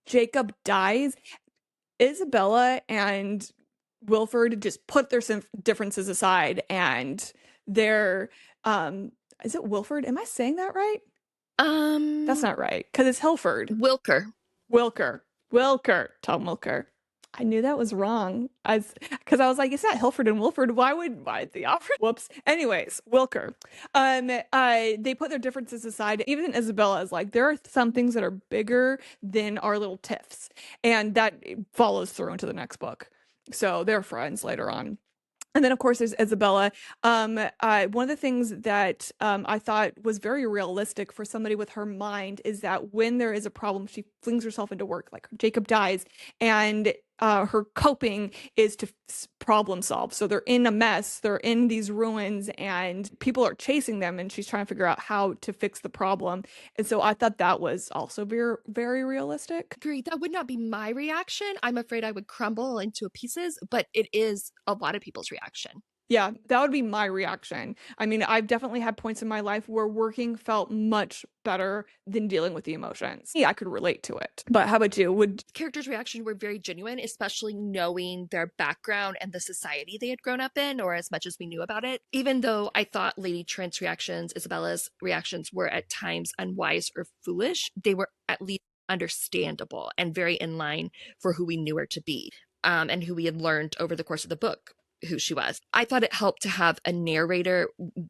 Jacob dies, Isabella and Wilford just put their differences aside, and they're is it Wilford? Am I saying that right? That's
Um,
not right because it's Hilford.
Wilker.
Wilker. Wilker. Tom Wilker. I knew that was wrong. As because I was like, it's not Hilford and Wilford. Why the Alfred? Whoops. Anyways, Wilker. They put their differences aside. Even Isabella is like, there are some things that are bigger than our little tiffs, and that follows through into the next book. So they're friends later on. And then, of course, there's Isabella. One of the things that I thought was very realistic for somebody with her mind is that when there is a problem, she flings herself into work. Like Jacob dies, and her coping is to problem solve. So they're in a mess, they're in these ruins, and people are chasing them, and she's trying to figure out how to fix the problem. And so I thought that was also very, very realistic.
Agree. That would not be my reaction. I'm afraid I would crumble into pieces, but it is a lot of people's reaction.
Yeah, that would be my reaction. I mean, I've definitely had points in my life where working felt much better than dealing with the emotions. Yeah, I could relate to it. But how about you? Would
Characters' reaction were very genuine, especially knowing their background and the society they had grown up in, or as much as we knew about it. Even though I thought Lady Trent's reactions, Isabella's reactions, were at times unwise or foolish, they were at least understandable and very in line for who we knew her to be, and who we had learned over the course of the book who she was. I thought it helped to have a narrator,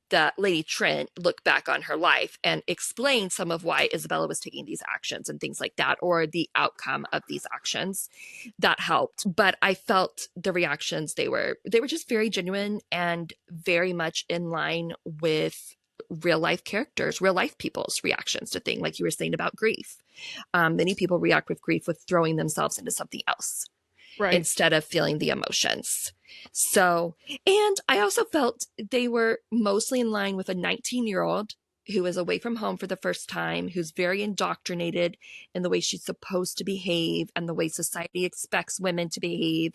that Lady Trent, look back on her life and explain some of why Isabella was taking these actions and things like that, or the outcome of these actions. That helped. But I felt the reactions, they were just very genuine and very much in line with real life characters, real life people's reactions to things, like you were saying about grief. Many people react with grief with throwing themselves into something else
right?
instead of feeling the emotions. So, and I also felt they were mostly in line with a 19-year-old who is away from home for the first time, who's very indoctrinated in the way she's supposed to behave and the way society expects women to behave.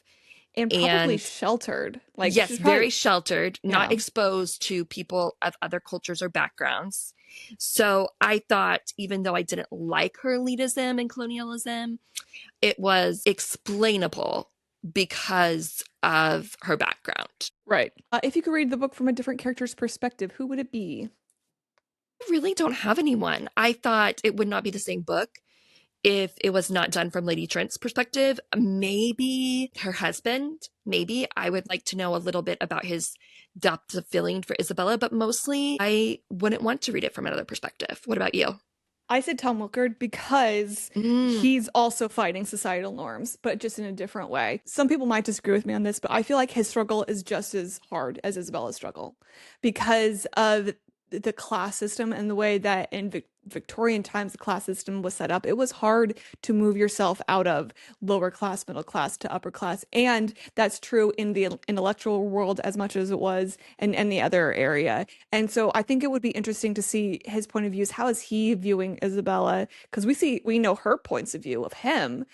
And probably
And
sheltered. Like
yes,
she's
very
probably,
sheltered, not
yeah.
exposed to people of other cultures or backgrounds. So I thought, even though I didn't like her elitism and colonialism, it was explainable because of her background.
Right. If you could read the book from a different character's perspective, who would it be?
I really don't have anyone. I thought it would not be the same book if it was not done from Lady Trent's perspective. Maybe her husband. Maybe I would like to know a little bit about his depth of feeling for Isabella, but mostly I wouldn't want to read it from another perspective. What about you?
I said Tom Wilkard because
Mm,
he's also fighting societal norms, but just in a different way. Some people might disagree with me on this, but I feel like his struggle is just as hard as Isabella's struggle because of the class system and the way that in Victorian times the class system was set up. It was hard to move yourself out of lower class, middle class to upper class. And that's true in the intellectual world as much as it was in any other area. And so I think it would be interesting to see his point of views. How is he viewing Isabella? Because we know her points of view of him.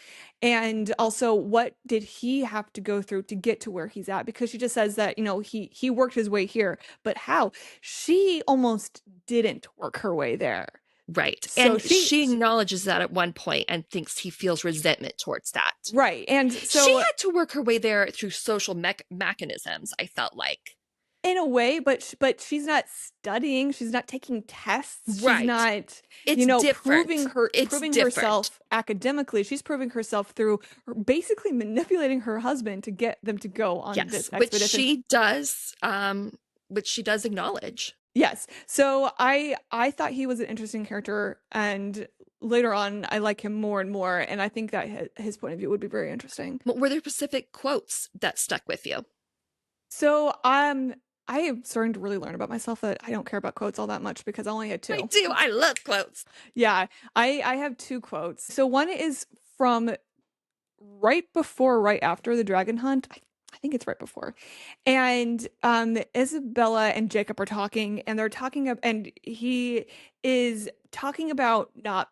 And also, what did he have to go through to get to where he's at? Because she just says that, he worked his way here, but how? She almost didn't work her way there.
right.
So
And she acknowledges that at one point and thinks he feels resentment towards that.
right. And
She
so
had to work her way there through social mechanisms, I felt like.
in a way, but she's not studying, she's not taking tests, she's
Right.
not,
It's different. It's
proving
different.
herself academically. She's proving herself through basically manipulating her husband to get them to go on
Yes,
this
which
expedition.
she does acknowledge.
Yes. So I thought he was an interesting character, and later on I like him more and more, and I think that his point of view would be very interesting.
Were there specific quotes that stuck with you?
So I am starting to really learn about myself that I don't care about quotes all that much because I only had two.
I do. I love quotes.
Yeah, I have two quotes. So one is from right after the dragon hunt. I think it's right before. And Isabella and Jacob are talking, and they're talking and he is talking about not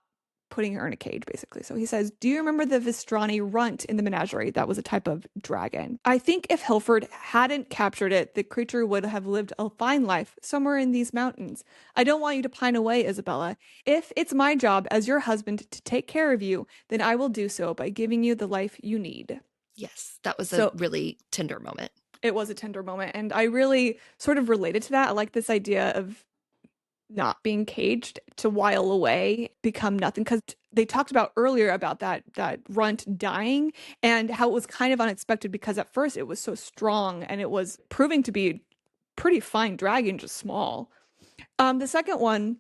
putting her in a cage, basically. So he says, "Do you remember the Vistrani runt in the menagerie? That was a type of dragon. I think if Hilford hadn't captured it, the creature would have lived a fine life somewhere in these mountains. I don't want you to pine away, Isabella. If it's my job as your husband to take care of you, then I will do so by giving you the life you need."
Yes, that was a
So
really tender moment.
it was a tender moment, and I really sort of related to that. I like this idea of not being caged to while away, become nothing. Because they talked about earlier about that runt dying and how it was kind of unexpected because at first it was so strong and it was proving to be a pretty fine dragon, just small. The second one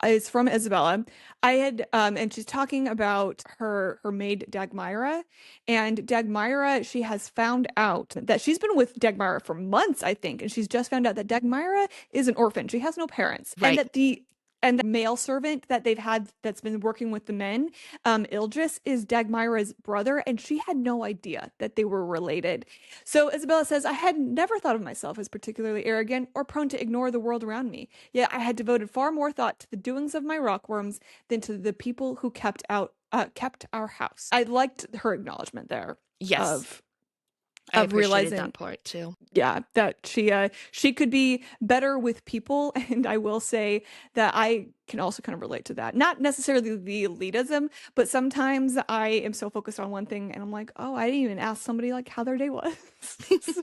is from Isabella. I had and she's talking about her maid Dagmyra, and Dagmyra, she has found out that she's been with Dagmyra for months, I think, and she's just found out that Dagmyra is an orphan. She has no parents, and
Right.
the male servant that they've had that's been working with the men, Ildris, is Dagmyra's brother, and she had no idea that they were related. So Isabella says, I had never thought of myself as particularly arrogant or prone to ignore the world around me. Yet I had devoted far more thought to the doings of my rockworms than to the people who kept our house. I liked her acknowledgement there
Yes.
of
I appreciated
realizing,
that part too.
yeah, that she could be better with people. And I will say that I can also kind of relate to that. Not necessarily the elitism, but sometimes I am so focused on one thing and I'm like, oh, I didn't even ask somebody like how their day was. So,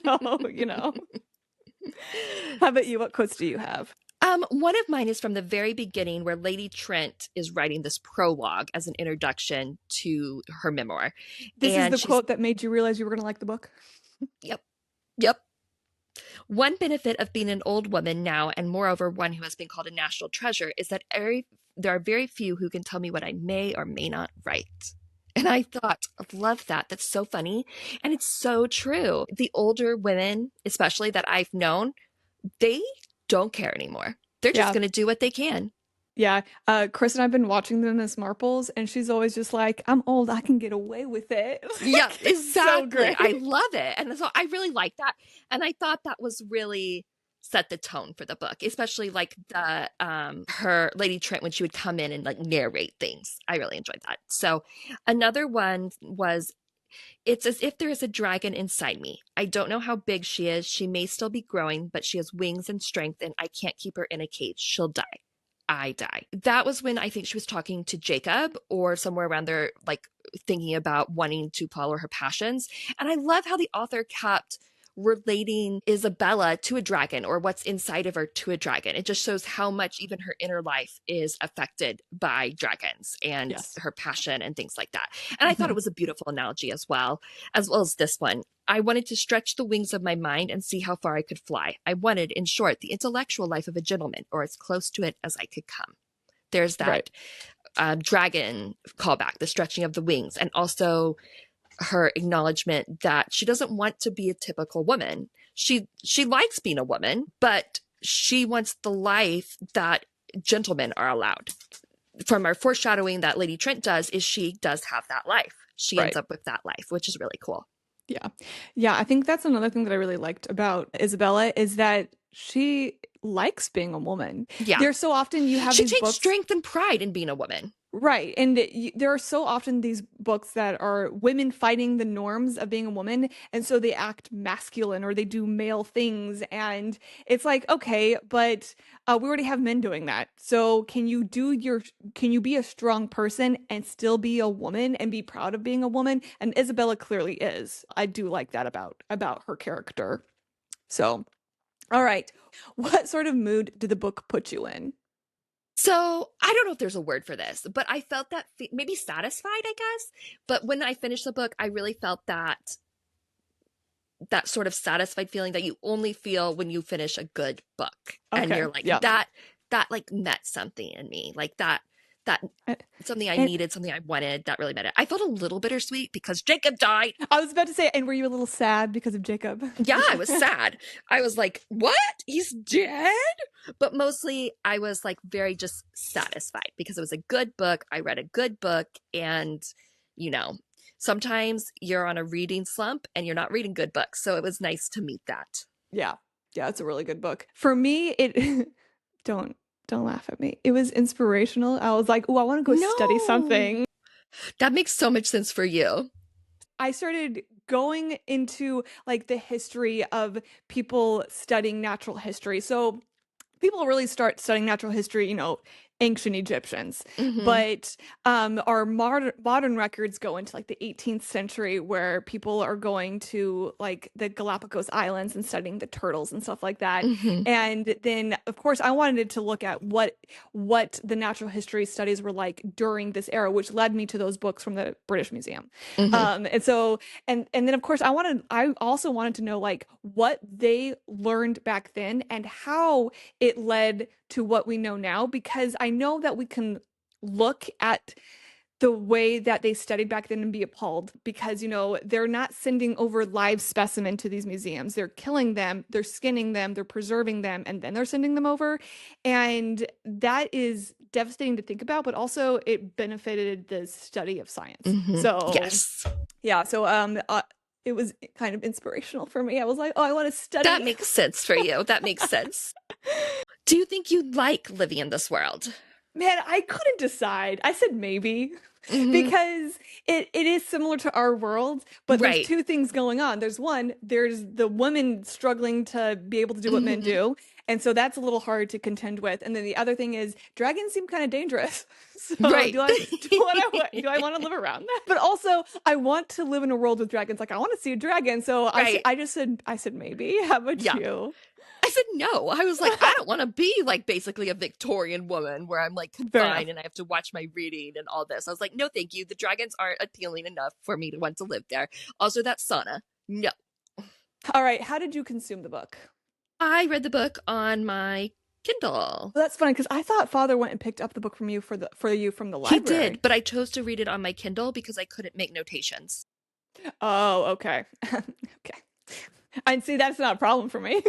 how about you? What quotes do you have?
One of mine is from the very beginning where Lady Trent is writing this prologue as an introduction to her memoir.
This is
And
the
she's,
quote that made you realize you were going to like the book.
yep, yep. One benefit of being an old woman now, and moreover one who has been called a national treasure, is that there are very few who can tell me what I may or may not write. And I thought, I love that. That's so funny. And it's so true. The older women, especially that I've known, they don't care anymore. They're just
Yeah.
going to do what they can.
Yeah. Chris and I've been watching them as Marples, and she's always just like, I'm old, I can get away with it.
Yeah,
Like, it's so
exactly.
great.
I love it. And so I really like that. And I thought that was really set the tone for the book, especially like the her Lady Trent when she would come in and like narrate things. I really enjoyed that. So another one was it's as if there is a dragon inside me. I don't know how big she is. She may still be growing, but she has wings and strength, and I can't keep her in a cage. She'll die. I die. That was when I think she was talking to Jacob or somewhere around there, like thinking about wanting to follow her passions. And I love how the author kept relating Isabella to a dragon or what's inside of her to a dragon. It just shows how much even her inner life is affected by dragons and
Yes.
her passion and things like that. And I thought
Mhm.
it was a beautiful analogy as well as this one. I wanted to stretch the wings of my mind and see how far I could fly. I wanted, in short, the intellectual life of a gentleman, or as close to it as I could come. There's
Right.
that dragon callback, the stretching of the wings, and also her acknowledgement that she doesn't want to be a typical woman. She likes being a woman, but she wants the life that gentlemen are allowed. From our foreshadowing that Lady Trent does, is she does have that life. She ends
Right.
up with that life, which is really cool.
Yeah. Yeah. I think that's another thing that I really liked about Isabella is that she likes being a woman.
Yeah.
There's so often you have
She
these
takes
books.
strength and pride in being a woman.
Right. And there are so often these books that are women fighting the norms of being a woman. And so they act masculine or they do male things. And it's like, okay, but we already have men doing that. So can you be a strong person and still be a woman and be proud of being a woman? And Isabella clearly is. I do like that about her character. So, all right. What sort of mood did the book put you in?
So I don't know if there's a word for this, but I felt that maybe satisfied, I guess. But when I finished the book, I really felt that sort of satisfied feeling that you only feel when you finish a good book, and
Okay.
you're like
Yeah.
that like met something in me, like that something I
And
needed, something I wanted. That really met it. I felt a little bittersweet because Jacob died.
I was about to say, and were you a little sad because of Jacob?
Yeah, I was sad. I was like, what? He's dead? But mostly I was like very just satisfied because it was a good book. I read a good book. And, you know, sometimes you're on a reading slump and you're not reading good books. So it was nice to meet that.
Yeah. Yeah, it's a really good book. For me, it don't don't laugh at me. It was inspirational. I was like, "Oh, I want to go study
No,
something."
that makes so much sense for you.
I started going into like the history of people studying natural history. So people really start studying natural history, ancient Egyptians.
Hmm.
But our modern records go into like the 18th century, where people are going to like the Galapagos Islands and studying the turtles and stuff like that.
Hmm.
And then, of course, I wanted to look at what the natural history studies were like during this era, which led me to those books from the British Museum.
Hmm.
And so, and then of course, I also wanted to know like what they learned back then and how it led to what we know now, because I know that we can look at the way that they studied back then and be appalled, because they're not sending over live specimen to these museums. They're killing them, they're skinning them, they're preserving them, and then they're sending them over. And that is devastating to think about, but also it benefited the study of science.
Hmm.
So
Yes.
yeah, so it was kind of inspirational for me. I was like, oh, I want to
That
study.
makes sense for you. That makes sense. Do you think you'd like living in this world?
Man, I couldn't decide. I said maybe
Hmm.
because it is similar to our world, but there's
Right.
two things going on. There's the women struggling to be able to do what men
Hmm.
do, and so that's a little hard to contend with. And then the other thing is dragons seem kind of dangerous. So
Right.
do I want to live around that? But also I want to live in a world with dragons. Like I want to see a dragon. So
Right.
I said maybe. How about
Yeah.
you?
I said no. I was like, I don't want to be like basically a Victorian woman where I'm like
Fair enough.
confined and I have to watch my reading and all this. I was like, no, thank you. The dragons aren't appealing enough for me to want to live there. Also, that sauna. No.
All right. How did you consume the book?
I read the book on my Kindle.
Well, that's funny because I thought Father went and picked up the book from you for you from the
He did,
library.
but I chose to read it on my Kindle because I couldn't make notations.
Oh, okay. Okay. And see, that's not a problem for me.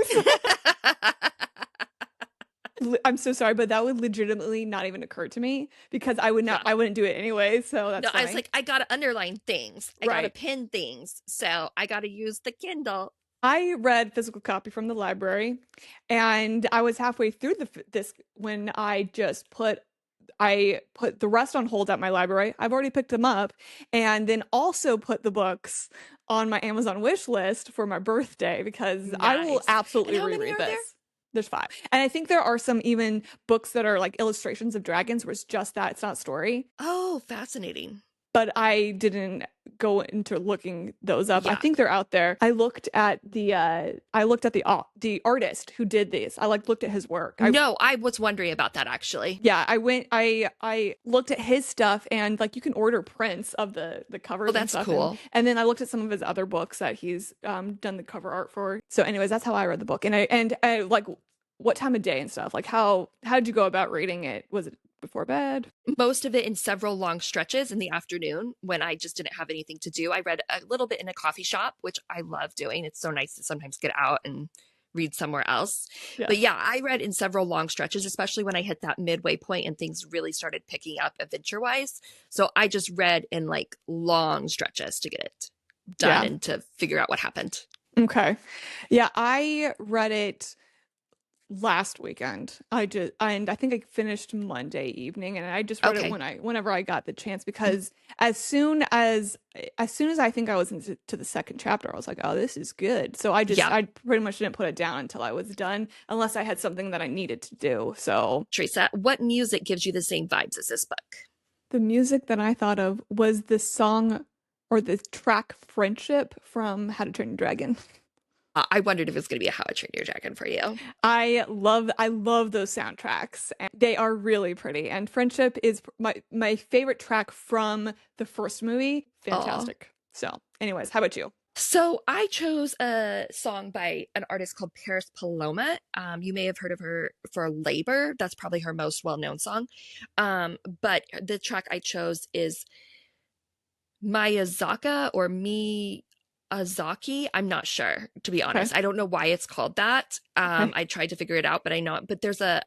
I'm so sorry, but that would legitimately not even occur to me because
Yeah.
I wouldn't do it anyway, so
No,
that's
I was
funny.
like, I gotta underline things. I gotta
Right.
pin things. So I gotta use the Kindle.
I read physical copy from the library, and I was halfway through this when I put the rest on hold at my library. I've already picked them up, and then also put the books on my Amazon wish list for my birthday because I will
Nice. And
absolutely
how many
reread
are there?
this. There's five. And I think there are some even books that are like illustrations of dragons where it's just that, it's not story.
Oh, fascinating.
But I didn't go into looking those up. I
Yeah.
think they're out there. I looked at the artist who did these. I like looked at his work.
No, I was wondering about that actually.
Yeah, I looked at his stuff, and like you can order prints of the
Oh,
covers and
that's
stuff,
cool.
and then I looked at some of his other books that he's done the cover art for. So anyways, that's how I read the book. And I like what time of day and stuff. Like how did you go about reading it? Was it before bed?
Most of it in several long stretches in the afternoon when I just didn't have anything to do. I read a little bit in a coffee shop, which I love doing. It's so nice to sometimes get out and read somewhere else. But
Yes.
yeah, I read in several long stretches, especially when I hit that midway point and things really started picking up adventure wise. So I just read in like long stretches to get it done
Yeah.
and to figure out what happened.
Okay. Yeah, I read it last weekend. And I think I finished Monday evening, and I just read it
Okay.
whenever I got the chance, because as soon as I think I was into to the second chapter, I was like, oh, this is good. So
Yeah.
I pretty much didn't put it down until I was done, unless I had something that I needed to do. So
Teresa, what music gives you the same vibes as this book?
the music that I thought of was the song or the track Friendship from How to Train Your Dragon.
I wondered if it was going to be a How I Trained Your Dragon for you.
I love those soundtracks, and they are really pretty. And Friendship is my favorite track from the first movie.
Oh.
Fantastic. So, anyways, how about you?
So I chose a song by an artist called Paris Paloma. You may have heard of her for Labor. That's probably her most well-known song. But the track I chose is Miyazaka or Miyazaki. I'm not sure, to be
Okay.
honest. I don't know why it's called that.
Okay.
I tried to figure it out, but I know it. But there's a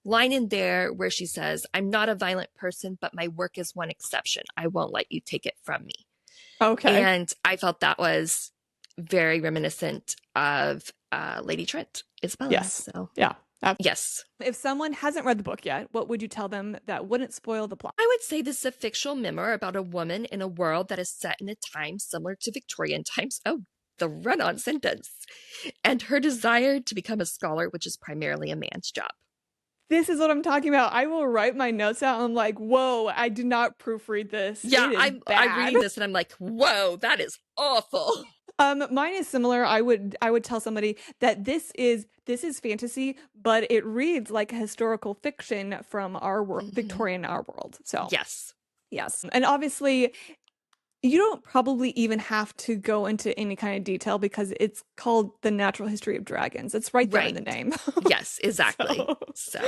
line in there where she says, I'm not a violent person, but my work is one exception. I won't let you take it from me.
Okay.
And I felt that was very reminiscent of Lady Trent, Isabella.
Yes.
So,
Yeah.
yes.
If someone hasn't read the book yet, what would you tell them that wouldn't spoil the plot?
I would say this is a fictional memoir about a woman in a world that is set in a time similar to Victorian times. Oh, the run on sentence. And her desire to become a scholar, which is primarily a man's job.
This is what I'm talking about. I will write my notes out. And I'm like, whoa, I did not proofread this.
Yeah,
It is
I
bad.
read this and I'm like, whoa, that is awful.
Mine is similar. I would tell somebody that this is fantasy, but it reads like a historical fiction from our world,
Mhm.
Victorian our world. So
Yes.
yes, and obviously you don't probably even have to go into any kind of detail because it's called The Natural History of Dragons. It's right there in
Right.
the name.
Yes, exactly.
So,
So,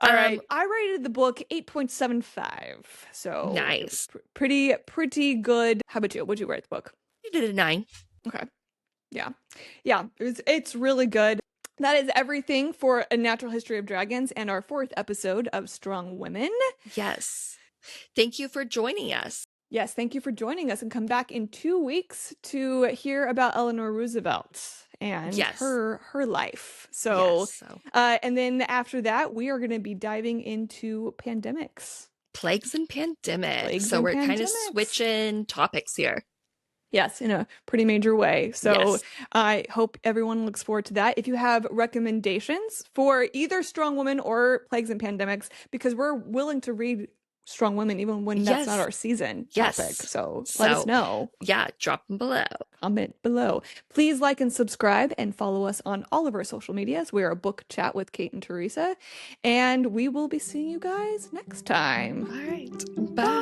all right. I rated the book 8.75. So it was
nice.
pretty good. How about you? What'd you rate the book?
You did a 9.
Okay. Yeah. Yeah. It's really good. That is everything for A Natural History of Dragons and our 4th episode of Strong Women.
Yes. Thank you for joining us.
Yes, thank you for joining us and come back in 2 weeks to hear about Eleanor Roosevelt and
Yes.
her life.
Yes.
So,
So,
and then after that, we are going to be diving into pandemics.
plagues and pandemics.
Plagues
So
and
we're kind of
pandemics.
switching topics here.
Yes, in a pretty major way. So
Yes.
I hope everyone looks forward to that. If you have recommendations for either Strong Women or Plagues and Pandemics, because we're willing to read Strong Women even when that's not
Yes.
our season
Yes.
topic. So let us
So,
know.
yeah, drop them below.
Comment below. Please like and subscribe and follow us on all of our social medias. We are a book chat with Kate and Theresa, and we will be seeing you guys next time.
All right. Bye.